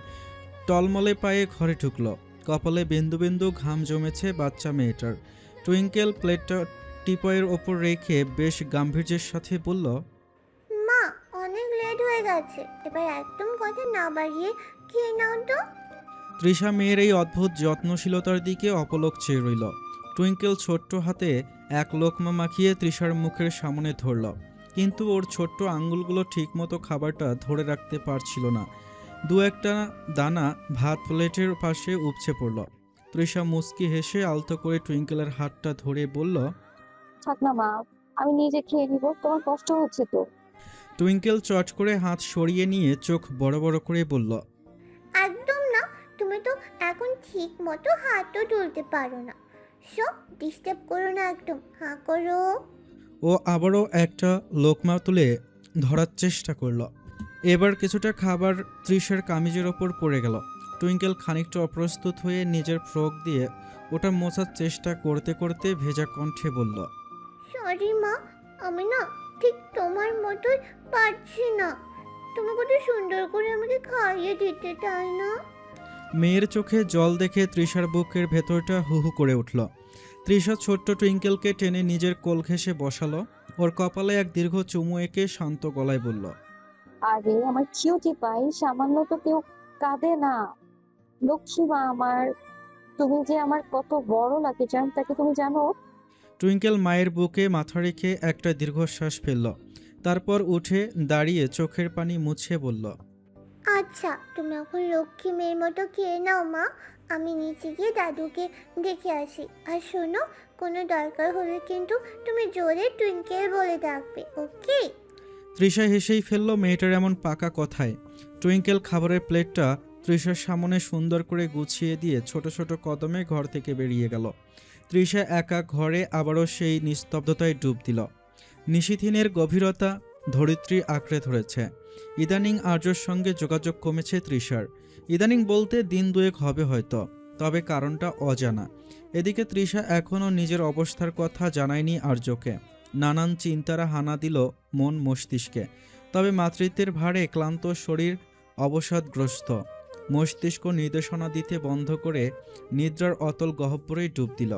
টলমলে পায়ে ঘরে ঢুকল। কপালে বিন্দু বিন্দু ঘাম জমেছে বাচ্চা মেয়েটার। টুইঙ্কেল প্লেটটা টিপয়ের ওপর রেখে বেশ গাম্ভীর্যের সাথে বলল, মা, অনেক লেট হয়ে গেছে, এবার একদম কথা না বাড়িয়ে খেয়ে নাও তো। তৃষা মেয়ের এই অদ্ভুত যত্নশীলতার দিকে অপলক চেয়ে রইল। টুইঙ্কেল ছোট্ট হাতে এক লোকমা মাখিয়ে তৃষার মুখের সামনে ধরল, কিন্তু ওর ছোট্ট আঙ্গুলগুলো ঠিকমতো খাবারটা ধরে রাখতে পারছিল না। দু একটা দানা ভাত প্লেটের পাশে উপচে পড়ল। তৃষা মুচকি হেসে আলতো করে টুইঙ্কেলের হাতটা ধরে বলল, থাক না মা, আমি নিজে খেয়ে নিব, তোমার কষ্ট হচ্ছে তো। টুইঙ্কেল চট করে হাত সরিয়ে নিয়ে চোখ বড় বড় করে বলল, একদম না, তুমি তো এখন ঠিক মতো হাতও তুলতে পারো না। সব ডিস্টার্ব করো না, একদম হাঁ করো। ও আবারও একটা লোকমা তুলে ধরার চেষ্টা করল। এবার কিছুটা খাবার তৃষার কামিজের ওপর পড়ে গেল। টুইঙ্কেল খানিকটা অপ্রস্তুত হয়ে নিজের ফ্রক দিয়ে ওটা মোছার চেষ্টা করতে করতে ভেজা কণ্ঠে বলল, সরি মা, আমি না ঠিক তোমার মতোই পারছি না। তুমি কত সুন্দর করে আমাকে খাইয়ে দিতে, তাই না? মেয়ের চোখে জল দেখে তৃষার বুকের ভেতরটা হু হু করে উঠল। তৃষা ছোট্ট টুইঙ্কেলকে টেনে নিজের কোল ঘেঁষে বসালো। ওর কপালে এক দীর্ঘ চুমু এঁকে শান্ত গলায় বলল, আরে আমার কিউটি পাই, সামান্য তো কেউ কাঁদে না। লক্ষ্মী মা আমার, তুমি যে আমার কত বড় লাগে জান, তাকে তুমি জানো? টুইঙ্কেল মায়ের বুকে মাথা রেখে একটা দীর্ঘশ্বাস ফেলল। তারপর উঠে দাঁড়িয়ে চোখের পানি মুছে বলল, আচ্ছা, তুমি এখন লক্ষ্মী মেয়ের মতো খেয়ে নাও মা, আমি নিচে গিয়ে দাদুকে দেখে আসি। আর শোনো, কোনো দরকার হলে কিন্তু তুমি জোরে টুইঙ্কেল বলে ডাকবে, ওকে? তৃষা হেসেই ফেলল মেয়েটার এমন পাকা কথায়। টুইঙ্কেল খাবারের প্লেটটা তৃষার সামনে সুন্দর করে গুছিয়ে দিয়ে ছোট ছোট কদমে ঘর থেকে বেরিয়ে গেল। তৃষা একা ঘরে আবারও সেই নিস্তব্ধতায় ডুব দিল। নিশিথিনের গভীরতা ধরিত্রী আঁকড়ে ধরেছে। ইদানিং আর্যর সঙ্গে যোগাযোগ কমেছে তৃষার। ইদানিং বলতে দিন দুয়েক হবে হয়তো, তবে কারণটা অজানা। এদিকে তৃষা এখনও নিজের অবস্থার কথা জানায়নি আর্যকে। নানান চিন্তারা হানা দিল মন মস্তিষ্কে। তবে মাতৃত্বের ভারে ক্লান্ত শরীর অবসাদগ্রস্ত। মস্তিষ্ক নির্দেশনা দিতে বন্ধ করে নিদ্রার অতল গহ্বরেই ডুব দিল।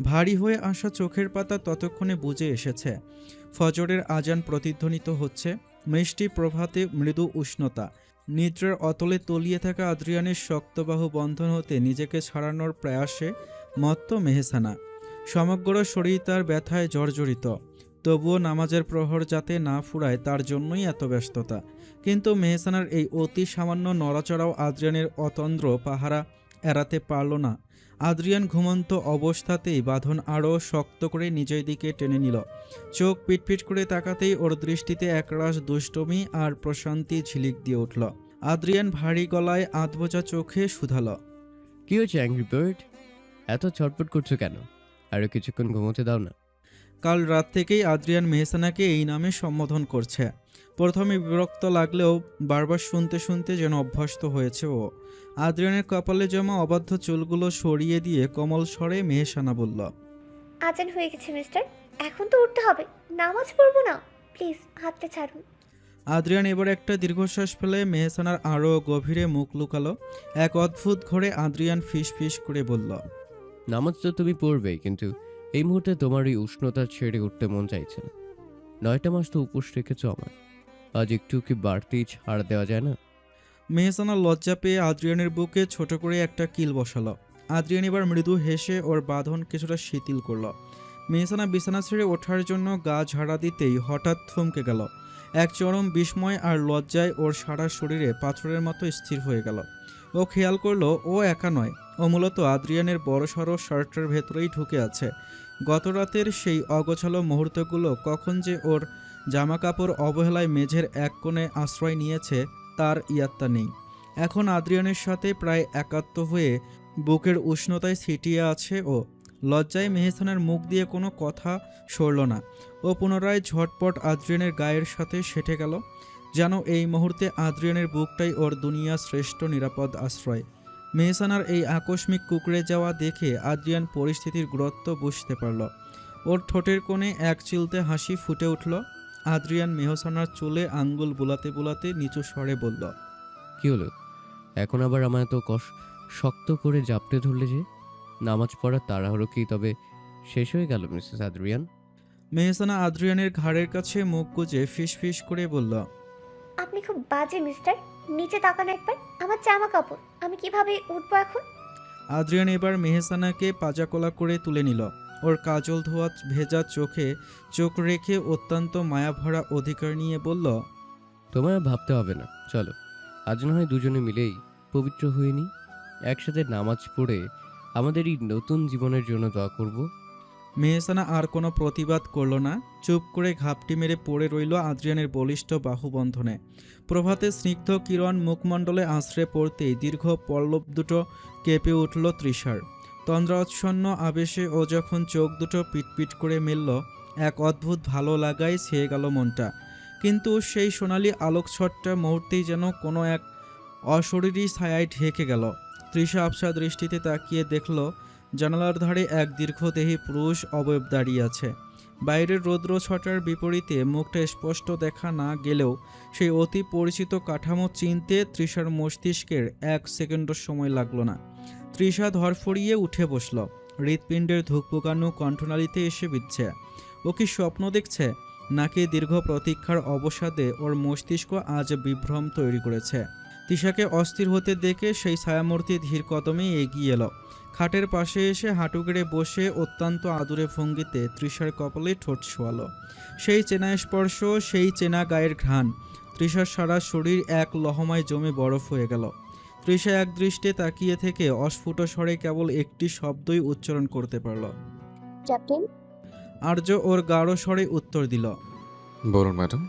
ভারী হয়ে আসা চোখের পাতা ততক্ষণে বুঝে এসেছে। ফজরের আজান প্রতিধ্বনিত হচ্ছে। মিষ্টি প্রভাতে মৃদু উষ্ণতা। নিদ্রার অতলে তলিয়ে থাকা আদ্রিয়ানের শক্তবাহু বন্ধন হতে নিজেকে ছাড়ানোর প্রয়াসে মত্ত মেহসানা। সমগ্র শরীর তার ব্যথায় জর্জরিত। তবুও নামাজের প্রহর যাতে না ফুরায় তার জন্যই এত ব্যস্ততা। কিন্তু মেহসানার এই অতি সামান্য নড়াচড়াও আদ্রিয়ানের অতন্দ্র পাহারা এড়াতে পারল না। আদ্রিয়ান ঘুমন্ত অবস্থাতেই বাঁধন আরও শক্ত করে নিজের দিকে টেনে নিল। চোখ পিটপিট করে তাকাতেই ওর দৃষ্টিতে একরাশ দুষ্টমি আর প্রশান্তি ঝিলিক দিয়ে উঠল। আদ্রিয়ান ভারী গলায় আধবোজা চোখে শুধাল, কি হচ্ছে অ্যাংরি বার্ড? এত ছটফট করছো কেন? আরো কিছুক্ষণ ঘুমোতে দাও না। কাল রাত থেকেই আদ্রিয়ান মেহসানাকে এই নামে সম্বোধন করছে। প্রথমে বিরক্ত লাগলেও বারবার শুনতে শুনতে যেন অভ্যস্ত হয়েছে ও। আদ্রিয়ানের কপালে জমা অবাধ্য চুলগুলো সরিয়ে দিয়ে কোমল স্বরে মেহসানা বলল, আজান হয়ে গেছে মিস্টার, এখন তো উঠতে হবে, নামাজ পড়বো না, প্লিজ হাতটা ছাড়ুন। আদ্রিয়ান এবার একটা দীর্ঘশ্বাস ফেলে মেহসানার আরও গভীরে মুখ লুকালো। এক অদ্ভুত ঘরে আদ্রিয়ান ফিস ফিস করে বলল, নামাজ তো তুমি পড়বেই, কিন্তু এই মুহূর্তে তোমার এই উষ্ণতা ছেড়ে উঠতে মন চাইছে না। 9টা মাস তো উপোস রেখেছ আমার, আজ একটু কি বাড়তি ছাড় দেওয়া যায় না? মেহসানা লজ্জা পেয়ে আদ্রিয়ানের বুকে ছোট করে একটা কিল বসালো। আদ্রিয়ান এবার মৃদু হেসে ওর বাঁধন কিছুটা শিথিল করলো। মেহসানা বিছানা ছেড়ে ওঠার জন্য গা ঝাড়া দিতেই হঠাৎ থমকে গেল। এক চরম বিস্ময় আর লজ্জায় ওর সারা শরীরে পাথরের মতো স্থির হয়ে গেল। ও খেয়াল করলো ও একা নয়, ও মূলত আদ্রিয়ানের বড়সড় শার্টের ভেতরেই ঢুকে আছে। গত রাতের সেই অগোছালো মুহূর্তগুলো কখন যে ওর জামা কাপড় অবহেলায় মেঝের এক কোণে আশ্রয় নিয়েছে তার ইয়াত্তা নেই। এখন আদ্রিয়ানের সাথে প্রায় একাত্ম হয়ে বুকের উষ্ণতায় ছিটিয়ে আছে ও। লজ্জায় মেহসানের মুখ দিয়ে কোনো কথা সরল না। ও পুনরায় ঝটপট আদ্রিয়ানের গায়ের সাথে সেটে গেল, যেন এই মুহূর্তে আদ্রিয়ানের বুকটাই ওর দুনিয়ার শ্রেষ্ঠ নিরাপদ আশ্রয়। মেহসানার এই আকস্মিক কুকড়ে যাওয়া দেখে আদ্রিয়ান পরিস্থিতির গুরুত্ব বুঝতে পারল। ওর ঠোঁটের কোণে এক চিলতে হাসি ফুটে উঠল। আদ্রিয়ান মেহসানার চুলে আঙ্গুল বুলাতে বুলাতে নিচু স্বরে বলল, কি হলো? এখন আবার আমায় এত শক্ত করে জাপটে ধরলে যে? নামাজ পড়ার তাড়াহুড়ো কি তবে শেষ হয়ে গেল মিসেস আদ্রিয়ান? মেহসানা আদ্রিয়ানের ঘাড়ের কাছে মুখ গুজে ফিস করে বলল, আপনি খুব বাজে মিস্টার। নিচে তাকান একবার, আমার জামা কাপড়, আমি কিভাবে উঠবো এখন? আদ্রিয়ান এবার মেহসানাকে পাজাকোলা করে তুলে নিল। ওর কাজল ধোয়া ভেজা চোখে চোখ রেখে অত্যন্ত মায়াভরা অধিকার নিয়ে বলল, তোমায় আর ভাবতে হবে না, চলো আজ না হয় দুজনে মিলেই পবিত্র হয়ে নিই। একসাথে নামাজ পড়ে আমাদের এই নতুন জীবনের জন্য দোয়া করব। মেহসানা আর কোনো প্রতিবাদ করল না, চুপ করে ঘাপটি মেরে পড়ে রইল আদ্রিয়ানের বলিষ্ঠ বাহুবন্ধনে। প্রভাতে স্নিগ্ধ কিরণ মুখমণ্ডলে আশ্রে পড়তেই দীর্ঘ পল্লব দুটো কেঁপে উঠল তৃষার। তন্দ্রাচ্ছন্ন আবেশে ও যখন চোখ দুটো পিটপিট করে মেলল, এক অদ্ভুত ভালো লাগায় ছেয়ে গেল মনটা। কিন্তু সেই সোনালি আলোকছটটা মুহূর্তেই যেন কোনো এক অশরীরী ছায়ায় ঢেকে গেল। তৃষা আবছা দৃষ্টিতে তাকিয়ে দেখল জানালার ধারে এক দীর্ঘদেহী পুরুষ অবয়ব দাঁড়িয়ে আছে। বাইরের রৌদ্র ছটার বিপরীতে মুখটা স্পষ্ট দেখা না গেলেও সেই অতি পরিচিত কাঠামো চিনতে তৃষার মস্তিষ্কের এক সেকেন্ডও সময় লাগলো না। তৃষা ধরফড়িয়ে উঠে বসল। হৃৎপিণ্ডের ধুকপুকানো কণ্ঠনালীতে এসে বিচ্ছে। ও কি স্বপ্ন দেখছে, নাকি দীর্ঘ প্রতীক্ষার অবসাদে ওর মস্তিষ্ক আজ বিভ্রম তৈরি করেছে? তৃষাকে অস্থির হতে দেখে সেই ছায়ামূর্তি ধীর কদমে এগিয়ে এলো। খাটের পাশে এসে হাঁটু গেড়ে বসে অত্যন্ত আদুরে ভঙ্গিতে তৃষার কপালে ঠোঁট ছোঁয়ালো। সেই চেনা স্পর্শ, সেই চেনা গায়ের ঘ্রাণ। তৃষার সারা শরীর এক লহমায় জমে বরফ হয়ে গেল। তৃষা এক দৃষ্টে তাকিয়ে থেকে অস্ফুট স্বরে কেবল একটি শব্দই উচ্চারণ করতে পারল, ক্যাপ্টেন। আর্য ওর গাঢ় স্বরে উত্তর দিল, বলুন ম্যাডাম,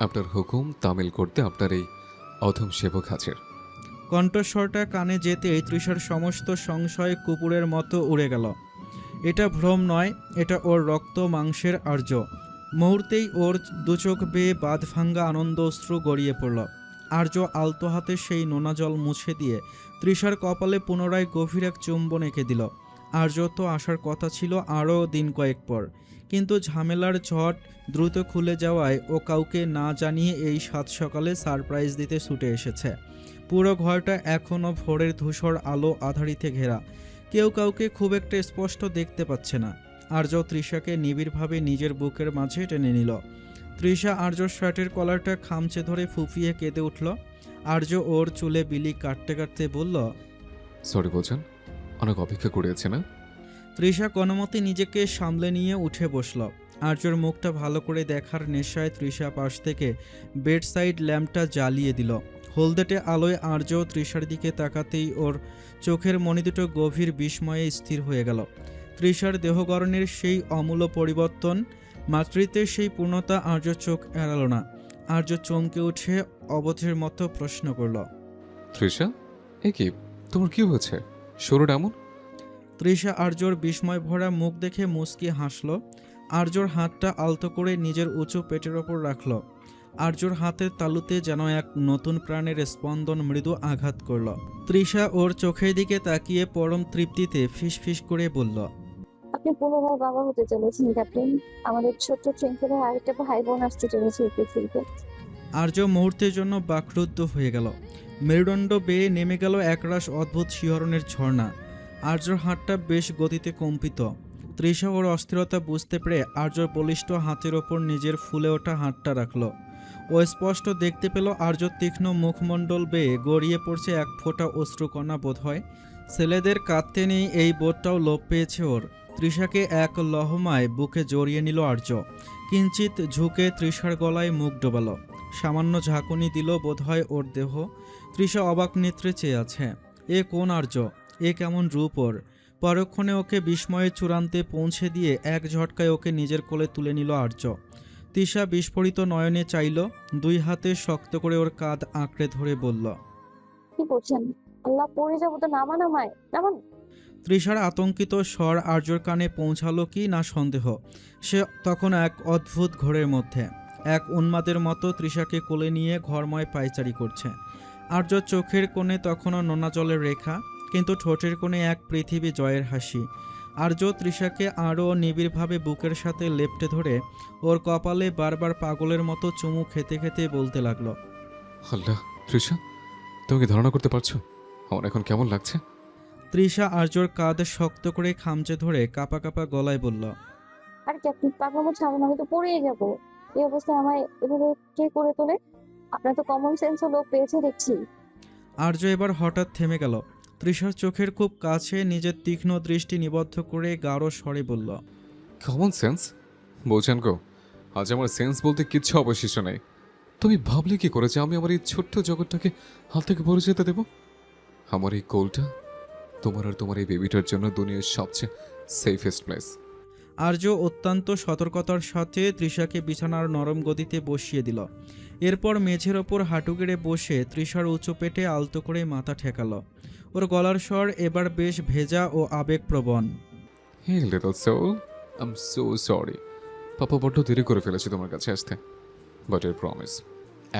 আপনার হুকুম তামিল করতে আপনার এই অধম সেবক হাজির। কণ্ঠস্বরটা কানে যেতেই তৃষার সমস্ত সংশয় কুকুরের মতো উড়ে গেল। এটা ভ্রম নয়, এটা ওর রক্ত মাংসের আর্য। মুহূর্তেই ওর দুচোখ বেয়ে বাঁধ ভাঙ্গা আনন্দ অশ্রু গড়িয়ে পড়ল। আর্য আলতো হাতে সেই নোনা জল মুছে দিয়ে তৃষার কপালে পুনরায় গভীর এক চুম্বন এঁকে দিল। আর্য তো আসার কথা ছিল আরও দিন কয়েক পর, কিন্তু ঝামেলার ঝট দ্রুত খুলে যাওয়ায় ও কাউকে না জানিয়ে এই সাত সকালে সারপ্রাইজ দিতে ছুটে এসেছে। পুরো ঘরটা এখনও ভোরের ধূসর আলো আধারিতে ঘেরা। কেউ কাউকে খুব একটা স্পষ্ট দেখতে পাচ্ছে না। আর্য তৃষাকে নিবিড়ভাবে নিজের বুকের মাঝে টেনে নিল। তৃষা আর্যর শার্টের কলারটা খামচে ধরে ফুঁপিয়ে কেঁদে উঠল। আর্য ওর চুলে বিলি কাটতে কাটতে বলল, সরি বলছেন, অনেক অপেক্ষা করিয়েছে না? তৃষা কোনোমতে নিজেকে সামলে নিয়ে উঠে বসল। আর্যর মুখটা ভালো করে দেখার নেশায় তৃষা পাশ থেকে বেড সাইড ল্যাম্পটা জ্বালিয়ে দিল। হলদেটে আলোয় আর্য তৃষার দিকে তাকাতেই ওর চোখের মণি দুটো গভীর বিস্ময়ে স্থির হয়ে গেল। তৃষার দেহগড়নের সেই অমূল্য পরিবর্তন, মাতৃত্বের সেই পূর্ণতা আর্য চোখ এড়াল না। আর্য চমকে উঠে অবধের মতো প্রশ্ন করল, তৃষা, এ কি, তোমার কি হয়েছে? শরীর এমন? তৃষা আর্যর বিস্ময় ভরা মুখ দেখে মুচকি হাসল। আর্যর হাতটা আলতো করে নিজের উঁচু পেটের ওপর রাখল। আর্যর হাতের তালুতে যেন এক নতুন প্রাণের স্পন্দন মৃদু আঘাত করল। তৃষা ওর চোখের দিকে তাকিয়ে পরম তৃপ্তিতে ফিসফিস করে বলল, আপনি পুনরায় বাবা হতে চলেছেন ক্যাপ্টেন। আমাদের ছোট্ট ট্রিঙ্কেলের আরেকটা ভাই বোন আসতে চলেছে এই পৃথিবীতে। আর্য মুহূর্তের জন্য বাকরুদ্ধ হয়ে গেল। মেরুদণ্ড বেয়ে নেমে গেল একরাশ অদ্ভুত শিহরণের ঝর্ণা। আর্যর হাতটা বেশ গতিতে কম্পিত। তৃষা ওর অস্থিরতা বুঝতে পেরে আর্যর বলিষ্ঠ হাতের ওপর নিজের ফুলে ওঠা হাতটা রাখল। ও স্পষ্ট দেখতে পেল আর্য তীক্ষ্ণ মুখমণ্ডল বেয়ে গড়িয়ে পড়ছে এক ফোঁটা অশ্রুকণা বোধ হয়। ছেলেদের কাঁদতে নেই এই বোধটাও লোপ পেয়েছে ওর। তৃষাকে এক লহমায় বুকে জড়িয়ে নিল আর্য। কিঞ্চিত ঝুঁকে তৃষার গলায় মুখ ডোবালো। সামান্য ঝাঁকুনি দিল বোধহয় ওর দেহ। তৃষা অবাক নেত্রে চেয়ে আছে। এ কোন আর্য? এ কেমন রূপ ওর? পরক্ষণে ওকে বিস্ময়ের চূড়ান্তে পৌঁছে দিয়ে এক ঝটকায় ওকে নিজের কোলে তুলে নিল আর্য। তৃষা বিস্ফোরিত নয়নে চাইল, দুই হাতে শক্ত করে ওর কাঁধ আঁকড়ে ধরে বলল, কি করছেন? আল্লাহ, পড়ে যাবো তো, নামান আমায়, নামান। তৃষার আতঙ্কিত স্বর আর্যর কানে পৌঁছালো কি না সন্দেহ। সে তখন এক অদ্ভুত ঘোরের মধ্যে, এক উন্মাদের মতো তৃষাকে কোলে নিয়ে ঘরময় পায়চারি করছে। আর্যর চোখের কোণে তখনও নোনা জলের রেখা, কিন্তু ঠোঁটের কোণে এক পৃথিবী জয়ের হাসি। আর্য তৃষাকে আরও নিবিড়ভাবে বুকের সাথে লেপ্টে ধরে ওর কপালে বারবার পাগলের মতো চুমু খেতে খেতে বলতে লাগলো, আল্লাহ, তৃষা, তুমি কি ধারণা করতে পারছো আমার এখন কেমন লাগছে? তৃষা আর্যর কাঁধ শক্ত করে খামচে ধরে কাঁপা কাঁপা গলায় বলল, আর কি আপনি পাগলামো ছাড়ুন, আমি তো পড়েই যাবো। এই অবস্থায় আমায় এভাবে কে করে তোলে? আপনার তো কমন সেন্সও লোক পেয়েছে দেখছি। আর্য এবার হঠাৎ থেমে গেল। তৃষার চোখের খুব কাছে নিজের তীক্ষ্ণ দৃষ্টি নিবদ্ধ করে গাঢ় স্বরে বলল, কমন সেন্স? বলছেন গো, আজ আমার সেন্স বলতে কিচ্ছু অবশিষ্ট নেই। তুমি ভাবলে কি করে যে আমি আমার এই ছোট্ট জগৎটাকে হাত থেকে পড়ে যেতে দেব? আমার এই কোলটা তোমার আর তোমার এই বেবিটার জন্য দুনিয়ার সবচেয়ে সেফেস্ট প্লেস। আর্য অত্যন্ত সতর্কতার সাথে তৃষাকে বিছানার নরম গদিতে বসিয়ে দিল। এরপর মেঝের ওপর হাঁটু গেড়ে বসে তৃষার উঁচু পেটে আলতো করে মাথা ঠেকালো। ওর গলার স্বর এবার বেশ ভেজা ও আবেগপ্রবণ। Hey little soul, I am so sorry. Papa বড্ড দেরি করে ফেলেছি তোমার কাছে আসতে, বাট আই প্রমিস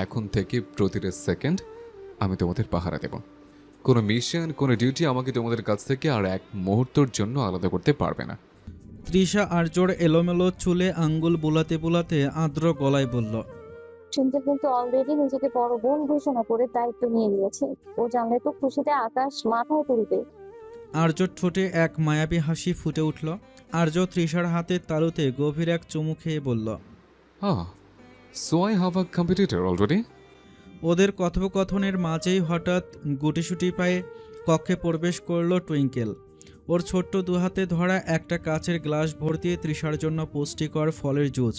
এখন থেকে প্রতিটা সেকেন্ড আমি তোমাদের পাহারা দেব। কোনো মিশন, কোনো ডিউটি আমাকে তোমাদের কাছ থেকে আর এক মুহূর্তের জন্য আলাদা করতে পারবে না। তৃষা আর্যর এলোমেলো চুলে আঙ্গুল বুলাতে বুলাতে আর্দ্র গলায় বলল, শুনতে কিন্তু অলরেডি নিজেকে বড় বোন ঘোষণা করে দায়িত্ব নিয়ে নিয়েছে। ও জানলে তো খুশিতে আকাশ মাথায় তুলবে। আর্যর ঠোঁটে এক মায়াবী হাসি ফুটে উঠল। আর্য তৃষার হাতের তালুতে গভীর এক চুমু খেয়ে বলল, so I have a competitor already. ওদের কথোপকথনের মাঝেই হঠাৎ গুটিসুটি পায়ে কক্ষে প্রবেশ করল টুইঙ্কেল। ওর ছোট্ট দুহাতে ধরা একটা কাচের গ্লাস ভর্তি তৃষার জন্য পুষ্টিকর ফলের জুস,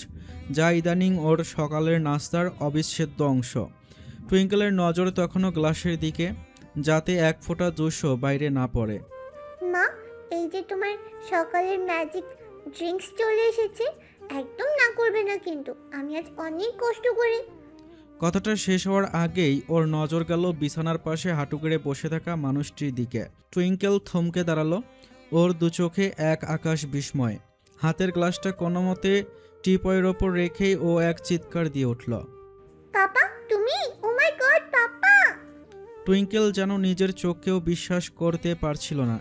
যা ইদানিং ওর সকালের নাস্তার অবিচ্ছেদ্য অংশ। টুইঙ্কেলের নজর তখনও গ্লাসের দিকে, যাতে এক ফোঁটা জুসও বাইরে না পড়ে। মা, এই যে তোমার সকালের ম্যাজিক ড্রিঙ্কস চলে এসেছে, একদম না করবে না কিন্তু। আমি আজ অনেক কষ্ট করে। কথাটা শেষ হওয়ার আগেই ওর নজর গেল বিছানার পাশে হাঁটু গেড়ে বসে থাকা মানুষটির দিকে। টুইঙ্কেল থমকে দাঁড়ালো। ওর দু চোখে এক আকাশ বিস্ময়। হাতের গ্লাসটা কোনো মতে টিপয়ের ওপর রেখেই ও এক চিৎকার দিয়ে উঠল। পাপা, তুমি? ও মাই গড, পাপা! টুইঙ্কেল যেন নিজের চোখকেও বিশ্বাস করতে পারছিল না।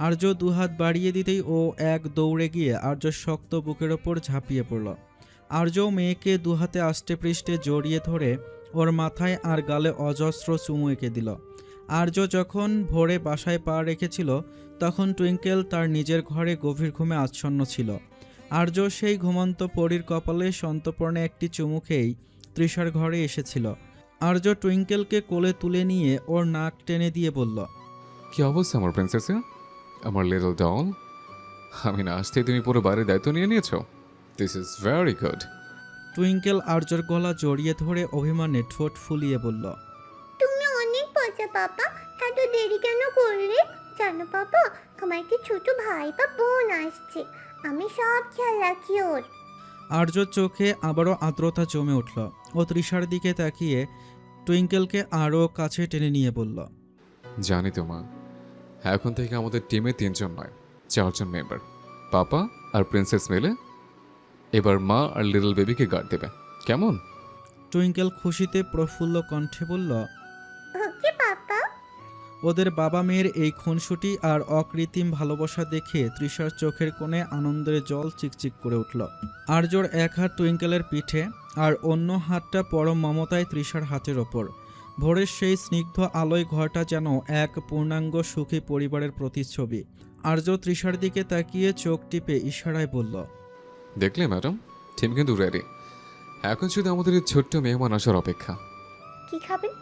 আর্য দুহাত বাড়িয়ে দিতেই ও এক দৌড়ে গিয়ে আর্যর শক্ত বুকের ওপর ঝাঁপিয়ে পড়ল। আর্য মেয়েকে দুহাতে আষ্টে পৃষ্ঠে জড়িয়ে ধরে ওর মাথায় আর গালে অজস্র চুমু এঁকে দিল। আর্য যখন ভোরে বাসায় পা রেখেছিল তখন টুইঙ্কেল তার নিজের ঘরে গভীর ঘুমে আচ্ছন্ন ছিল। আর্য সেই ঘুমন্ত পরীর কপালে সন্তর্পণে একটি চুমু খেয়েই তৃষার ঘরে এসেছিল। আর্য টুইঙ্কেলকে কোলে তুলে নিয়ে ওর নাক টেনে দিয়ে বলল, কি অবস্থা আমার প্রিন্সেসে, আমার লিটল ডল? আমি না আসতেই তুমি পুরো বাড়ির দায়িত্ব নিয়ে নিয়েছো। This is very good. Twinkle আর্যর গলা জড়িয়ে ধরে অভিমানে ঠোঁট ফুলিয়ে বলল, তুমি অনেক পচা পাপা, এত দেরি কেন করলে? জানো পাপা, আমার একটি ছোট ভাই বা বোন আসছে। আমি সব খেয়াল রাখি ওর। আর্যর চোখে আবারও আর্দ্রতা জমে উঠল। ও তৃষার দিকে তাকিয়ে টুইঙ্কেলকে আরও কাছে টেনে নিয়ে বলল, জানি তো মা, এখন থেকে আমাদের টিমে 3 জন নয় 4 জন মেম্বার। পাপা আর প্রিন্সেস মিলে এবার মা আর লিটল বেবিকে গার্ড দেবে, কেমন? টুইঙ্কেল খুশিতে প্রফুল্ল কণ্ঠে বলল। ওকে পাপা। ওদের বাবা মেয়ের এই খুনসুটি আর অকৃত্রিম ভালোবাসা দেখে তৃষার চোখের কোণে আনন্দের জল চিকচিক করে উঠল। আর্যর এক হাত টুইঙ্কেলের পিঠে আর অন্য হাতটা পরম মমতায় তৃষার হাতের ওপর। ভোরের সেই স্নিগ্ধ আলোয় ঘরটা যেন এক পূর্ণাঙ্গ সুখী পরিবারের প্রতিচ্ছবি। আর্য তৃষার দিকে তাকিয়ে চোখ টিপে ইশারায় বলল, দেখলে ম্যাডাম, টিম কিন্তু রেডি। এখন শুধু আমাদের এই ছোট্ট মেহমান আসার অপেক্ষা। কি খাবেন?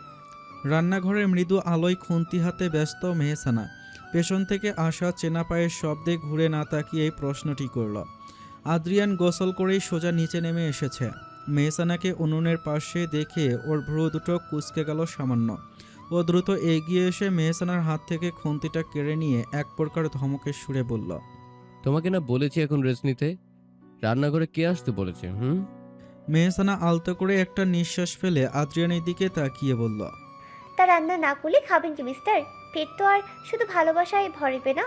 রান্নাঘরের মৃদু আলোয় খুন্তি হাতে ব্যস্ত মেহসানা। পেছন থেকে আসা চেনা পায়ের শব্দে ঘুরে না তাকিয়ে এই প্রশ্নটি করল। আদ্রিয়ান গোসল করেই সোজা নিচে নেমে এসেছে। মেহসানাকে উনুনের পাশে দেখে ওর ভ্রু দুটো কুঁচকে গেল সামান্য। ও দ্রুত এগিয়ে এসে মেহসানার হাত থেকে খুন্তিটা কেড়ে নিয়ে এক প্রকার ধমকের সুরে বলল, তোমাকে না বলেছি এখন রেস্ট নিতে? রান্নাঘরে কে আসতে বলেছে? মেহসানা আলতো করে একটা নিঃশ্বাস ফেলে আদ্রিয়ানের দিকে তাকিয়ে বলল, তা রান্না না করলে খাবেন কি মিস্টার? পেট তো আর শুধু ভালোবাসায় ভরবে না।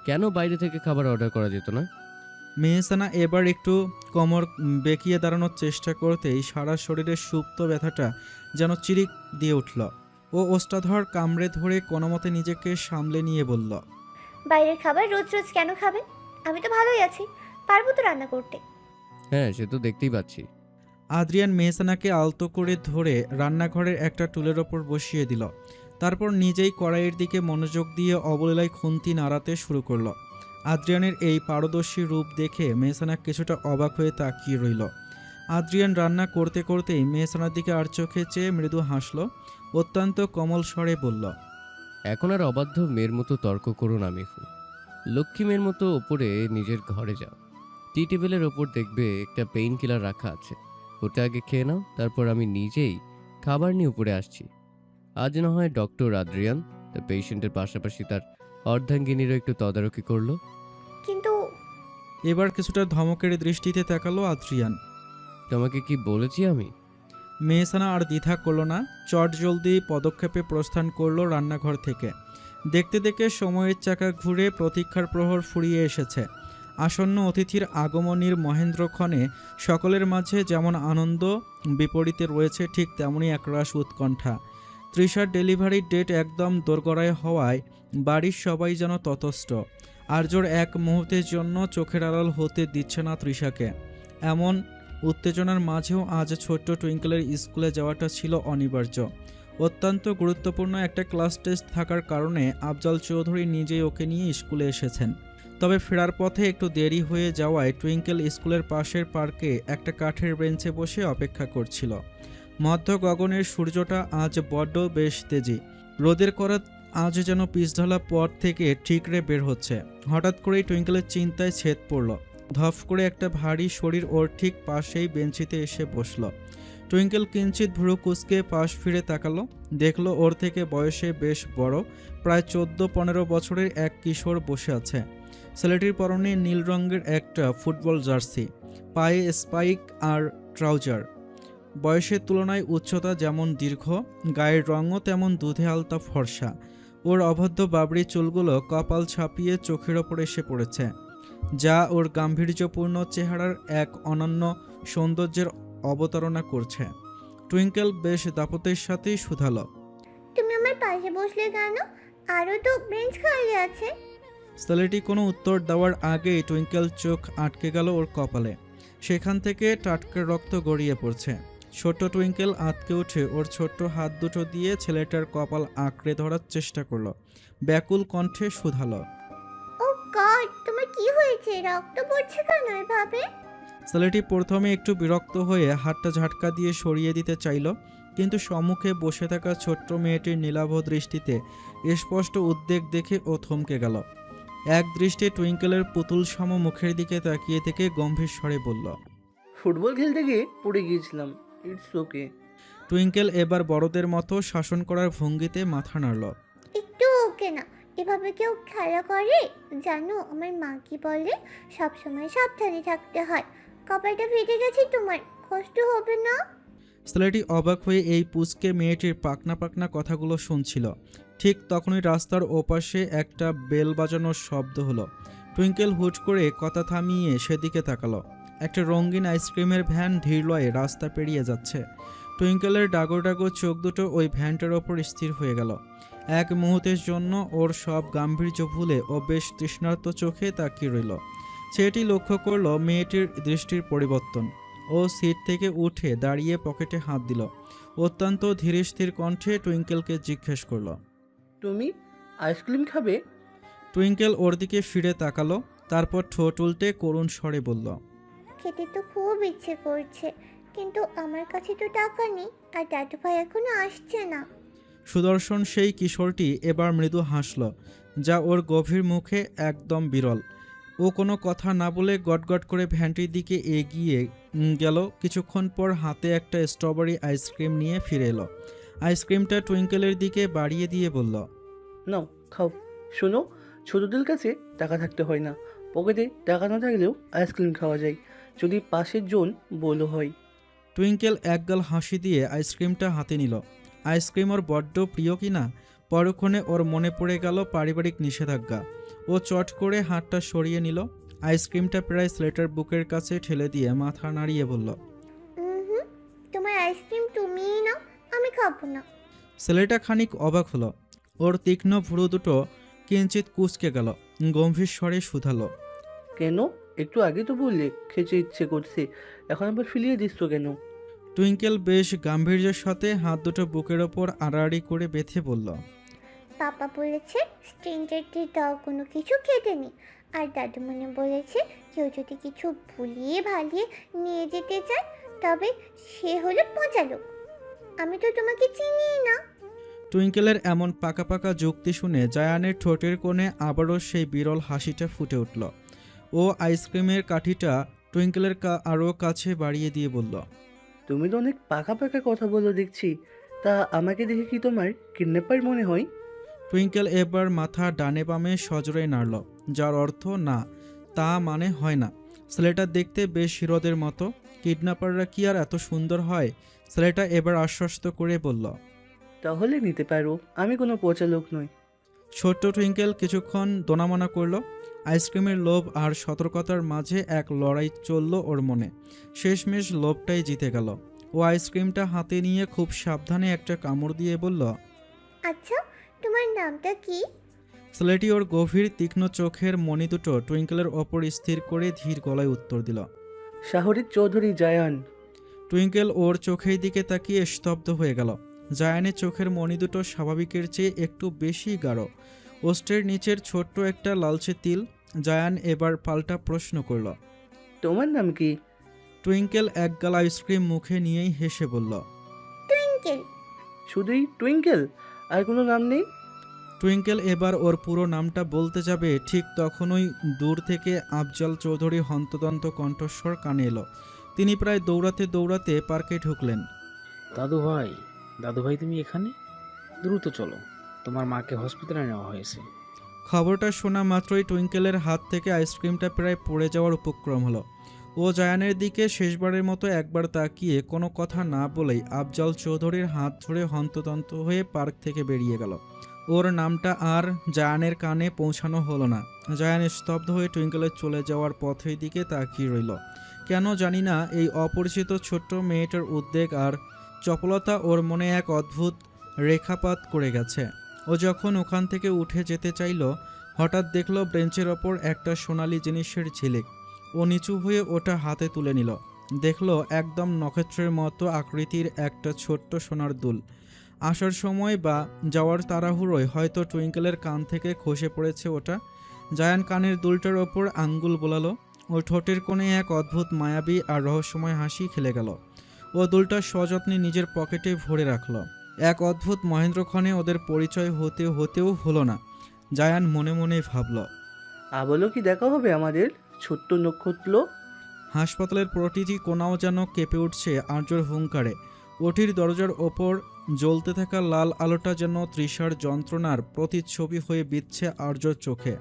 কেন বাইরে থেকে খাবার অর্ডার করা যেত না? মেহসানা এবার একটু কোমর বেঁকিয়ে দাঁড়ানোর চেষ্টা করতেই সারা শরীরের সুপ্ত ব্যথাটা যেন চিরিক দিয়ে উঠল। ও ওষ্ঠাধর কামড়ে ধরে কোনোমতে নিজেকে সামলে নিয়ে বলল, বাইরের খাবার রোজ রোজ কেন খাবেন? আমি তো ভালোই আছি, পারবো তো রান্না করতে। হ্যাঁ, সে তো দেখতেই পাচ্ছি। আদ্রিয়ান মেহসানাকে আলতো করে ধরে রান্নাঘরের একটা টুলের ওপর বসিয়ে দিল। তারপর নিজেই কড়াইয়ের দিকে মনোযোগ দিয়ে অবলীলায় খুন্তি নাড়াতে শুরু করলো। আদ্রিয়ানের এই পারদর্শী রূপ দেখে মেহসানা কিছুটা অবাক হয়ে তাকিয়ে রইল। আদ্রিয়ান রান্না করতে করতেই মেহসানার দিকে আর চোখে চেয়ে মৃদু হাসল। অত্যন্ত কোমল স্বরে বলল, এখন আর অবাধ্য মেয়ের মতো তর্ক করো না মিফু। লক্ষ্মী মেয়ের মতো ওপরে নিজের ঘরে যাও। টি টেবিলের ওপর দেখবে একটা পেইন কিলার রাখা আছে, ওটা আগে খেয়ে নাও, তারপর আমি নিজেই খাবার নিয়ে উপরে আসছি। আজ না হয় ডক্টর আদ্রিয়ান তার পেশেন্টের পাশাপাশি তার অর্ধাঙ্গিনীরও একটু তদারকি করলো। কিন্তু এবার কিছুটা ধমকের দৃষ্টিতে তাকালো আদ্রিয়ান। তোমাকে কি বলেছি আমি? মেহসানা আর দ্বিধা করল না, চটজলদি পদক্ষেপে প্রস্থান করলো রান্নাঘর থেকে। দেখতে দেখতে সময়ের চাকা ঘুরে প্রতীক্ষার প্রহর ফুরিয়ে এসেছে। আসন্ন অতিথির আগমনীর মহেন্দ্রক্ষণে সকলের মাঝে যেমন আনন্দ বিপরীতে রয়েছে, ঠিক তেমনই একরাশ উৎকণ্ঠা। তৃষার ডেলিভারির ডেট একদম দোরগড়ায় হওয়ায় বাড়ির সবাই যেন ততস্থ। আর্যর এক মুহূর্তের জন্য চোখের আড়াল হতে দিচ্ছে না তৃষাকে। এমন উত্তেজনার মাঝেও আজ ছোট্ট টুইঙ্কেলের স্কুলে যাওয়াটা ছিল অনিবার্য। অত্যন্ত গুরুত্বপূর্ণ একটা ক্লাস টেস্ট থাকার কারণে আফজাল চৌধুরী নিজেই ওকে নিয়ে স্কুলে এসেছেন। তবে ফেরার পথে একটু দেরি হয়ে যাওয়ায় টুইঙ্কেল স্কুলের পাশের পার্কে একটা কাঠের বেঞ্চে বসে অপেক্ষা করছিল। মধ্য গগনের সূর্যটা আজ বড্ড বেশ তেজি। রোদের করাত আজ যেন পিছঢালা পথ থেকে ঠিকরে বের হচ্ছে। হঠাৎ করেই টুইঙ্কেলের চিন্তায় ছেদ পড়ল। ধপ করে একটা ভারী শরীর ওর ঠিক পাশেই বেঞ্চিতে এসে বসল। টুইঙ্কেল কিঞ্চিত ভ্রু কুঁচকে পাশ ফিরে তাকালো। দেখলো ওর থেকে বয়সে বেশ বড়, প্রায় 14-15 বছরের এক কিশোর বসে আছে। ছেলেটির পরনে নীল রঙের একটা ফুটবল জার্সি, পায়ে স্পাইক আর ট্রাউজার। বয়সের তুলনায় উচ্চতা যেমন দীর্ঘ, গায়ের রঙও তেমন দুধে আলতা ফর্সা। ওর অবাধ্য বাবরি চুলগুলো কপাল ছাপিয়ে চোখের ওপর এসে পড়েছে, যা ওর গাম্ভীর্যপূর্ণ চেহারার এক অনন্য সৌন্দর্যের অবতারণা করছে। টুইঙ্কেল বেশ দাপটের সাথেই শুধালো, তুমি আমার পাশে বসলে কেন? আরও তো বেঞ্চ খালি আছে। ছেলেটি কোনো উত্তর দেওয়ার আগেই টুইঙ্কেল চোখ আটকে গেল ওর কপালে। সেখান থেকে টাটকা রক্ত গড়িয়ে পড়ছে। ছোট্ট টুইঙ্কেল আঁতকে উঠে ওর ছোট্ট হাত দুটো দিয়ে ছেলেটার কপাল আঁকড়ে ধরার চেষ্টা করলো। ব্যাকুল কণ্ঠে শুধালো, ও গড, তোমার কি হয়েছে? রক্ত পড়ছে কেন এভাবে? ছেলেটি প্রথমে একটু বিরক্ত হয়ে হাতটা ঝাটকা দিয়ে সরিয়ে দিতে চাইল, কিন্তু সম্মুখে বসে থাকা ছোট্ট মেয়েটির নীলাভ দৃষ্টিতে স্পষ্ট উদ্বেগ দেখে ও থমকে গেল। এক দৃষ্টে টুইঙ্কেলের পুতুল সম মুখের দিকে তাকিয়ে থেকে গম্ভীর স্বরে বলল, ফুটবল খেলতে গিয়ে পড়ে গিয়েছিলাম, ইটস ওকে। টুইঙ্কেল এবার বড়দের মতো শাসন করার ভঙ্গিতে মাথা নাড়ল। একটু ওকে না, এভাবে কেউ খেলা করে? জানো আমার মা কি বলে? সবসময় সাবধানে থাকতে হয়। কপালটা ফেটে গেছে তোমার, কষ্ট হবে না? ছেলেটি অবাক হয়ে এই পুচকে মেয়েটির পাকনা পাকনা কথাগুলো শুনছিল। ঠিক তখনই রাস্তার ওপাশে একটা বেল বাজানোর শব্দ হলো। টুইঙ্কেল হুট করে কথা থামিয়ে সেদিকে তাকালো। একটা রঙিন আইসক্রিমের ভ্যান ধীরলয়ে রাস্তা পেরিয়ে যাচ্ছে। টুইঙ্কেলের ডাগর ডাগর চোখ দুটো ওই ভ্যানটার ওপর স্থির হয়ে গেল। এক মুহূর্তের জন্য ওর সব গাম্ভীর্য ভুলে ও বেশ তৃষ্ণার্ত চোখে তাকিয়ে রইল। সেটি লক্ষ্য করলো মেয়েটির দৃষ্টির পরিবর্তন। ও সিট থেকে উঠে দাঁড়িয়ে পকেটে হাত দিল। অত্যন্ত ধীরস্থির কণ্ঠে টুইঙ্কেলকে জিজ্ঞেস করলো, তুমি আইসক্রিম খাবে? টুইঙ্কেল ওর দিকে ফিরে তাকালো, তারপর ঠোঁট উল্টে করুণ স্বরে বলল, খেতে তো খুব ইচ্ছে করছে, কিন্তু আমার কাছে তো টাকা নেই, আর দাদু ভাই এখনো আসছে না। সুদর্শন সেই কিশোরটি এবার মৃদু হাসল, যা ওর গভীর মুখে একদম বিরল। ও কোনো কথা না বলে গটগট করে ভ্যানটির দিকে এগিয়ে গেল। কিছুক্ষণ পর হাতে একটা স্ট্রবেরি আইসক্রিম নিয়ে ফিরে এলো। আইসক্রিমটা টুইঙ্কেলের দিকে বাড়িয়ে দিয়ে বলল, নাও খাও। শোনো, ছোটদের কাছে টাকা থাকতে হয় না, পকেটে টাকা না থাকলেও আইসক্রিম খাওয়া যায়, যদি পাশের জন বলো হয়। টুইঙ্কেল একগাল হাসি দিয়ে আইসক্রিমটা হাতে নিল। আইসক্রিম ওর বড্ড প্রিয় কিনা পরক্ষণে ওর মনে পড়ে গেল পারিবারিক নিষেধাজ্ঞা। ও চট করে হাতটা সরিয়ে নিল। আইসক্রিমটা প্রায় স্লেটার বুকের কাছে ঠেলে দিয়ে মাথা নাড়িয়ে বলল, হুম, তোমার আইসক্রিম তুমিই নাও, আমি খাবো না। ছেলেটা খানিক অবাক হলো। ওর তীক্ষ্ণ ভুরু দুটো কিঞ্চিত কুঁচকে গেল। গম্ভীর স্বরে শুধালো, কেন? একটু আগে তো বললে খেতে ইচ্ছে করছে, এখন আবার ফিরিয়ে দিচ্ছ কেন? টুইঙ্কেল বেশ গাম্ভীর্যের সাথে হাত দুটো বুকের ওপর আড়াআড়ি করে বেঁধে বলল, পাপা বলেছে স্ট্রেঞ্জারদের দাও কোনো কিছু খেতে নেই, আর দাদুমণি বলেছে কেউ যদি কিছু ভুলিয়ে ভালিয়ে নিয়ে যেতে চায় তবে সে হলো পচা লোক। আমি তো তোমাকে চিনিই না। টুইঙ্কেলের এমন পাকা পাকা যুক্তি শুনে জায়ানের ঠোঁটের কোণে আবারও সেই বিরল হাসিটা ফুটে উঠল। ও আইসক্রিমের কাঠিটা টুইঙ্কেলের আরও কাছে বাড়িয়ে দিয়ে বলল, তুমি তো অনেক পাকা পাকা কথা বলো দেখছি, তা আমাকে দেখে কি তোমার কিডন্যাপার মনে হয়? টুইঙ্কেল এবার মাথা ডানে বামে সজোরে নাড়ল, যার অর্থ না, তা মানে হয় না। ছেলেটা দেখতে বেশ হিরোদের মতো, কিডন্যাপাররা কি আর এত সুন্দর হয়? ছেলেটা এবার আশ্বস্ত করে বলল। তাহলে নিতে পারো, আমি কোনো পচা লোক নই। ছোট্ট টুইঙ্কেল কিছুক্ষণ দোনামনা করল। আইসক্রিমের লোভ আর সতর্কতার মাঝে এক লড়াই চলল ওর মনে। শেষমেশ লোভটাই জিতে গেল। ও আইসক্রিমটা হাতে নিয়ে খুব সাবধানে একটা কামড় দিয়ে বলল, আচ্ছা, তোমার নামটা কি? ছেলেটি ওর গভীর তীক্ষ্ণ চোখের মণি দুটো টুইঙ্কেলের ওপর স্থির করে ধীর গলায় উত্তর দিল। শাহরিক চৌধুরী জায়ান। টুইঙ্কেল ওর চোখের দিকে তাকিয়ে স্তব্ধ হয়ে গেল। জায়ানের চোখের মণি দুটো স্বাভাবিকের চেয়ে একটু বেশি গাঢ়, ওষ্ঠের নিচের ছোট্ট একটা লালচে তিল। জায়ান এবার পাল্টা প্রশ্ন করল। তোমার নাম কি? টুইঙ্কেল এক গাল আইসক্রিম মুখে নিয়েই হেসে বলল, টুইঙ্কেল। শুধুই টুইঙ্কেল, আর কোনো নাম নেই? টুইঙ্কেল এবার ওর পুরো নামটা বলতে যাবে, ঠিক তখনই দূর থেকে আফজাল চৌধুরী হন্তদন্ত কণ্ঠস্বর কানে এলো। তিনি প্রায় দৌড়াতে দৌড়াতে পার্কে ঢুকলেন। দাদু ভাই তুমি এখানে? দ্রুত চলো, তোমার মাকে হসপিটালে নেওয়া হয়েছে। খবরটা শোনা মাত্রই টুইঙ্কেলের হাত থেকে আইসক্রিমটা প্রায় পড়ে যাওয়ার উপক্রম হলো। ও জায়ানের দিকে শেষবারের মতো একবার তাকিয়ে কোনো কথা না বলেই আফজাল চৌধুরীর হাত ধরে হন্তদন্ত হয়ে পার্ক থেকে বেরিয়ে গেল। ওর নামটা আর জায়ানের কানে পৌঁছানো হলো না। জায়ান স্তব্ধ হয়ে টুইঙ্কেলের চলে যাওয়ার পথের দিকে তাকিয়ে রইল। কেন জানি না এই অপরিচিত ছোট্ট মেয়েটার উদ্বেগ আর চপলতা ওর মনে এক অদ্ভুত রেখাপাত করে গেছে। ও যখন ওখান থেকে উঠে যেতে চাইল, হঠাৎ দেখলো বেঞ্চের ওপর একটা সোনালি জিনিসের ঝিলিক। ও নিচু হয়ে ওটা হাতে তুলে নিল। দেখলো একদম নক্ষত্রের মতো আকৃতির একটা ছোট্ট সোনার দুল। আসার সময় বা যাওয়ার তাড়াহুড়োয় হয়তো টুইঙ্কেলের কান থেকে খসে পড়েছে ওটা। জায়ান কানের দুলটার ওপর আঙ্গুল বোলালো। ওর ঠোঁটের কোণে এক অদ্ভুত মায়াবী আর রহস্যময় হাসি খেলে গেল। ও দুলটা সযত্নে নিজের পকেটে ভরে রাখলো। এক অদ্ভুত মহেন্দ্রক্ষণে ওদের পরিচয় হতেও হলো না। জায়ান মনে মনে ভাবল, আবারও কি দেখা হবে আমাদের ছোট্ট নক্ষত্র? হাসপাতালের প্রতিটি কোণাও যেন কেঁপে উঠছে আর্যর হুঙ্কারে। ওটির দরজার ওপর জ্বলতে থাকা লাল আলোটা যেন তৃষার যন্ত্রণার প্রতিচ্ছবি হয়ে বিচ্ছে আর্যর চোখে।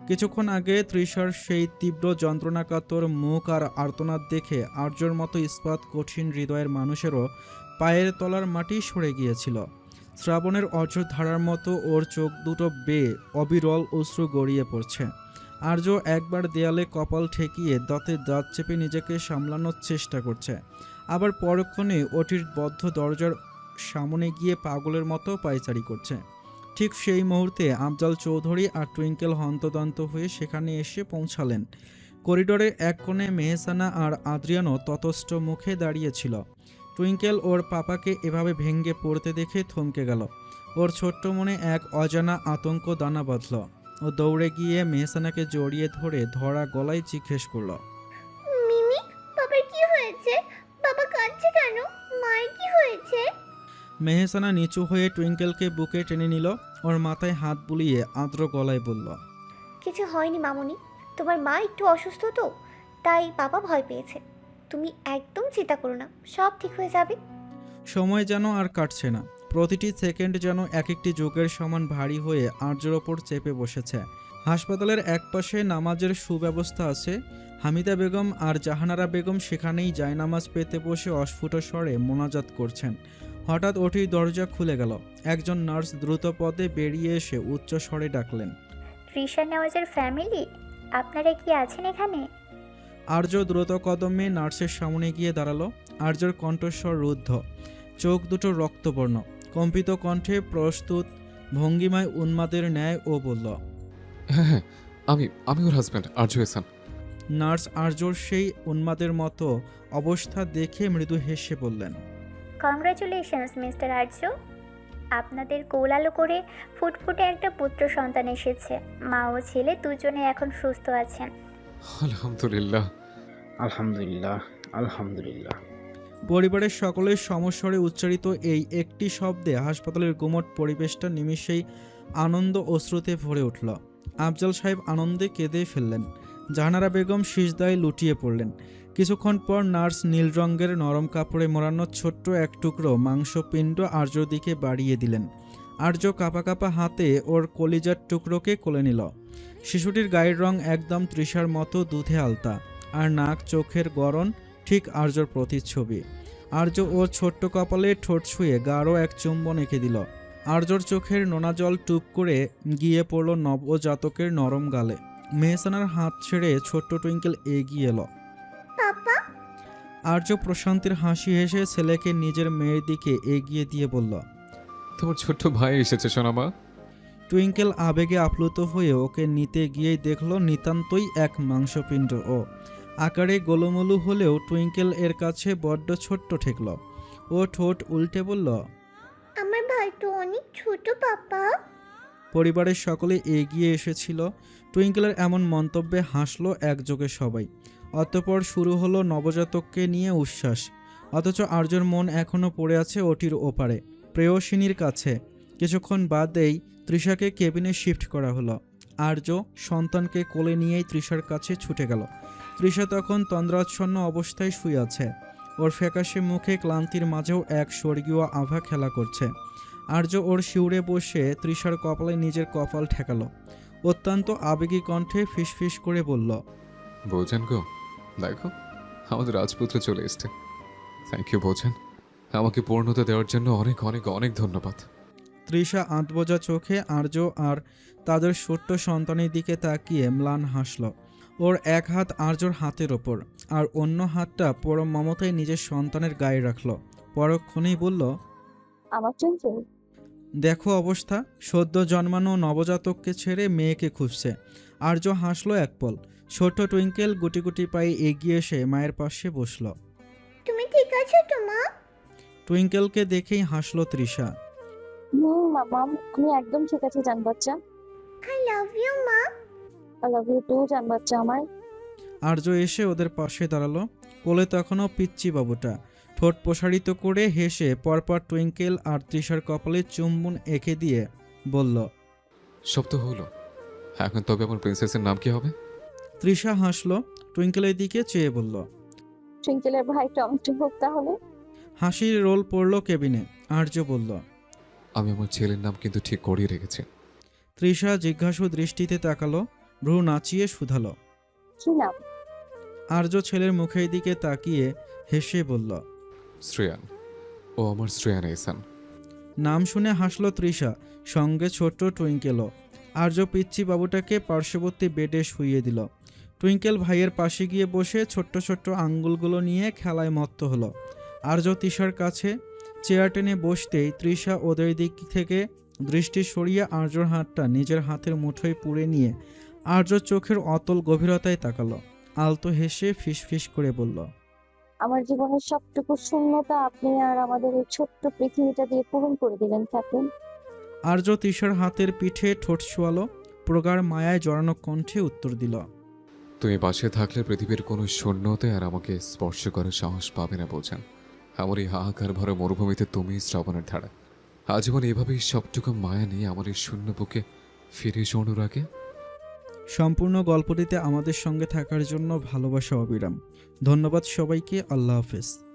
কিছুক্ষণ আগে তৃষার সেই তীব্র যন্ত্রণাকাতর মুখ আর আর্তনাদ দেখে আর্যর মতো ইস্পাত কঠিন হৃদয়ের মানুষেরও পায়ের তলার মাটি সরে গিয়েছিল। শ্রাবণের অর্ধধারার মতো ওর চোখ দুটো বেয়ে অবিরল অশ্রু গড়িয়ে পড়ছে। আর্য একবার দেয়ালে কপাল ঠেকিয়ে দাঁতে দাঁত চেপে নিজেকে সামলানোর চেষ্টা করছে, আবার পরক্ষণে ওটির বদ্ধ দরজার সামনে গিয়ে পাগলের মতো পায়চারি করছে। ঠিক সেই মুহূর্তে আফজাল চৌধুরী আর টুইঙ্কেল হন্তদন্ত হয়ে সেখানে এসে পৌঁছালেন। করিডোরের এক কোণে মেহসানা আর আদ্রিয়ানো ততস্থ মুখে দাঁড়িয়েছিল। টুইঙ্কেল ওর পাপাকে এভাবে ভেঙে পড়তে দেখে থমকে গেল। ওর ছোট্ট মনে এক অজানা আতঙ্ক দানা বাঁধল। ও দৌড়ে গিয়ে মেহসানাকে জড়িয়ে ধরে ধরা গলায় জিজ্ঞেস করল, মিমি, বাবার কি হয়েছে? বাবা কাঁদছে কেন? মায়ের কি হয়েছে? মেহসানা নিচু হয়ে টুইঙ্কেলকে বুকে টেনে নিল, ওর মাথায় হাত বুলিয়ে আর্দ্র গলায় বলল, কিছু হয়নি মামুনি, তোমার মা একটু অসুস্থ তো, তাই বাবা ভয় পেয়েছে। তুমি একদম চিন্তা করো না, সব ঠিক হয়ে যাবে। সময় যেন আর কাটছে না, প্রতিটি সেকেন্ড যেন এক একটি যুগের সমান ভারী হয়ে আর্যর ওপর চেপে বসেছে। হাসপাতালের একপাশে নামাজের সুব্যবস্থা আছে। হামিদা বেগম আর জাহানারা বেগম সেখানেই জায়নামাজ পেতে বসে অস্ফুট স্বরে মোনাজাত করছেন। হঠাৎ ওটির দরজা খুলে গেল। একজন নার্স দ্রুত পদে বেরিয়ে এসে উচ্চ স্বরে ডাকলেন, তৃষা নেওয়াজের ফ্যামিলি, আপনারা কি আছেন এখানে? আর্য দ্রুত কদমে নার্সের সামনে গিয়ে দাঁড়ালো। আর্যর কণ্ঠস্বর রুদ্ধ, চোখ দুটো রক্তবর্ণ, কম্পিত কণ্ঠে প্রস্তুত ভঙ্গিমায় উন্মাদের ন্যায় ও বলল, হ্যাঁ হ্যাঁ, আমি ওর হাজব্যান্ড আরজু এহসান। নার্স আর্যর সেই উন্মাদের মতো অবস্থা দেখে মৃদু হেসে বললেন, কংগ্রাচুলেশনস মিস্টার আর্য, আপনাদের কৌলালো করে ফুটফুটে একটা পুত্র সন্তান এসেছে। মা ও ছেলে দুজনে এখন সুস্থ আছেন। আলহামদুলিল্লাহ। আলহামদুলিল্লাহ, আলহামদুলিল্লাহ। পরিবারের সকলের সমস্বরে উচ্চারিত এই একটি শব্দে হাসপাতালের গুমট পরিবেশটা নিমিষেই আনন্দ অশ্রুতে ভরে উঠল। আফজাল সাহেব আনন্দে কেঁদে ফেললেন। জাহানারা বেগম সিজদায় লুটিয়ে পড়লেন। কিছুক্ষণ পর নার্স নীল রঙের নরম কাপড়ে মোড়ানো ছোট্ট এক টুকরো মাংসপিণ্ড আর্যর দিকে বাড়িয়ে দিলেন। আর্য কাঁপা কাঁপা হাতে ওর কলিজার টুকরোকে কোলে নিল। শিশুটির গায়ের রং একদম তৃষার মতো দুধে আলতা, আর নাক চোখের গড়ন ঠিক আর্যর প্রতিচ্ছবি। আর্য ওর ছোট্ট কপালে ঠোঁট ছুঁয়ে গাঢ় এক চুম্বন এঁকে দিল। আর্যর চোখের নোনা জল টুপ করে গিয়ে পড়ল নবজাতকের নরম গালে। মেহসানার হাত ছেড়ে ছোট্ট টুইঙ্কেল এগিয়ে এলো। পাপা, আর্য প্রশান্তির হাসি হেসে ছেলেকে নিজের মেয়ের দিকে এগিয়ে দিয়ে বলল, তোমার ছোট্ট ভাই এসেছে সোনামা। টুইঙ্কেল আবেগে আপ্লুত হয়ে ওকে নিতে গিয়েই দেখল নিতান্তই এক মাংসপিণ্ড। ও আকারে গোলুমলু হলেও টুইঙ্কেল এর কাছে বড্ড ছোট্ট ঠেকল। ও ঠোঁট উল্টে বলল, আমার ভাই তো অনেক ছোট পাপা। পরিবারের সকলে এগিয়ে এসেছিল। টুইঙ্কেলের এমন মন্তব্যে হাসলো একযোগে সবাই। অতঃপর শুরু হলো নবজাতককে নিয়ে উচ্ছ্বাস। অথচ আর্যর মন এখনও পড়ে আছে ওটির ওপারে, প্রেয়সিনীর কাছে। কিছুক্ষণ বাদেই তৃষাকে কেবিনে শিফট করা হলো। আর্য সন্তানকে কোলে নিয়েই তৃষার কাছে ছুটে গেল। তৃষা তখন তন্দ্রাচ্ছন্ন অবস্থায় শুয়ে আছে। ওর ফ্যাকাশে মুখে ক্লান্তির মাঝেও এক স্বর্গীয় আভা খেলা করছে। আর্য ওর শিউরে বসে তৃষার কপালে নিজের কপাল ঠেকালো। অত্যন্ত আবেগী কণ্ঠে ফিসফিস করে বলল, বৌজান গো, দেখো আমাদের রাজপুত্র চলে এসছে। থ্যাংক ইউ বৌজান, আমাকে পূর্ণতা দেওয়ার জন্য অনেক অনেক অনেক ধন্যবাদ। তৃষা আঁতবোজা চোখে আর্য আর তাদের ছোট্ট সন্তানের দিকে তাকিয়ে ম্লান হাসল। ওর এক হাত আর্যর হাতের ওপর, আর অন্য হাতটা পরম মমতায় নিজের সন্তানের গায়ে রাখল। পরক্ষণেই বলল, আমার টুইঙ্কেল, দেখো অবস্থা, সদ্য জন্মানো নবজাতককে ছেড়ে মেয়েকে খুঁজছে। আর্য হাসল এক পল। ছোট্ট টুইঙ্কেল গুটি গুটি পায়ে এগিয়ে এসে মায়ের পাশে বসল। তুমি ঠিক আছো তো মা? টুইঙ্কেলকে দেখেই হাসল তৃষা। মামা, আমি একদম ঠিক আছে জান বাচ্চা। আই লাভ ইউ মা। আই লাভ ইউ টু জান বাচ্চা আমার। আর্য এসে ওদের পাশে দাঁড়ালো। কোলে তখনও পিচ্চি বাবুটা। ঠোঁট প্রসারিত করে হেসে পরপর টুইঙ্কেল আর তৃষার কপালে চুম্বন এঁকে দিয়ে বলল, সব তো হলো, এখন তবে আমার প্রিন্সেসের নাম কি হবে? তৃষা হাসলো, টুইঙ্কেলের দিকে চেয়ে বলল, টুইঙ্কেলের ভাই টমেটো হোক তাহলে। হাসির রোল পড়ল কেবিনে। আর্য বলল, আমি আমার ছেলের নাম কিন্তু ঠিক করিয়ে রেখেছি। তৃষা জিজ্ঞাসু দৃষ্টিতে তাকালো, ভ্রু নাচিয়ে শুধালো, কি নাম? আর্য ছেলের মুখের দিকে তাকিয়ে হেসে বলল, শ্রেয়ান। ও আমার শ্রেয়ান এহসান। নাম শুনে হাসল তৃষা, সঙ্গে ছোট্ট টুইঙ্কেলও। আর্য পিচ্চি বাবুটাকে পার্শ্ববর্তী বেডে শুইয়ে দিল। টুইঙ্কেল ভাইয়ের পাশে গিয়ে বসে ছোট্ট ছোট্ট আঙ্গুলগুলো নিয়ে খেলায় মত্ত হলো। আর্য তৃষার কাছে চেয়ার টেনে বসতেই তৃষা ওদের দিক থেকে দৃষ্টি সরিয়ে আর্যর হাতটা নিজের হাতের মুঠোয় পুড়ে নিয়ে আর্যর চোখের অতল গভীরতায় তাকালো। আলতো হেসে ফিসফিস করে বলল, আমার জীবনের সবটুকু শূন্যতা আপনি আর আমাদের এই ছোট্ট পৃথিবীটা দিয়ে পূরণ করে দিলেন ক্যাপ্টেন। আর্য তৃষার হাতের পিঠে ঠোঁট ছোয়ালো, প্রগাঢ় মায়ায় জড়ানো কণ্ঠে উত্তর দিল, তুমি পাশে থাকলে পৃথিবীর কোনো শূন্যতে আর আমাকে স্পর্শ করার সাহস পাবে না বৌজান। আমার এই হাহাকার ভরা মরুভূমিতে তুমি শ্রাবণের ধারা। আজীবন এভাবেই সবটুকু মায়া নিয়ে আমার এই শূন্য বুকে ফিরে এসো অনুরাগে। সম্পূর্ণ গল্পটিতে আমাদের সঙ্গে থাকার জন্য ভালোবাসা অবিরাম। ধন্যবাদ সবাইকে। আল্লাহ হাফেজ।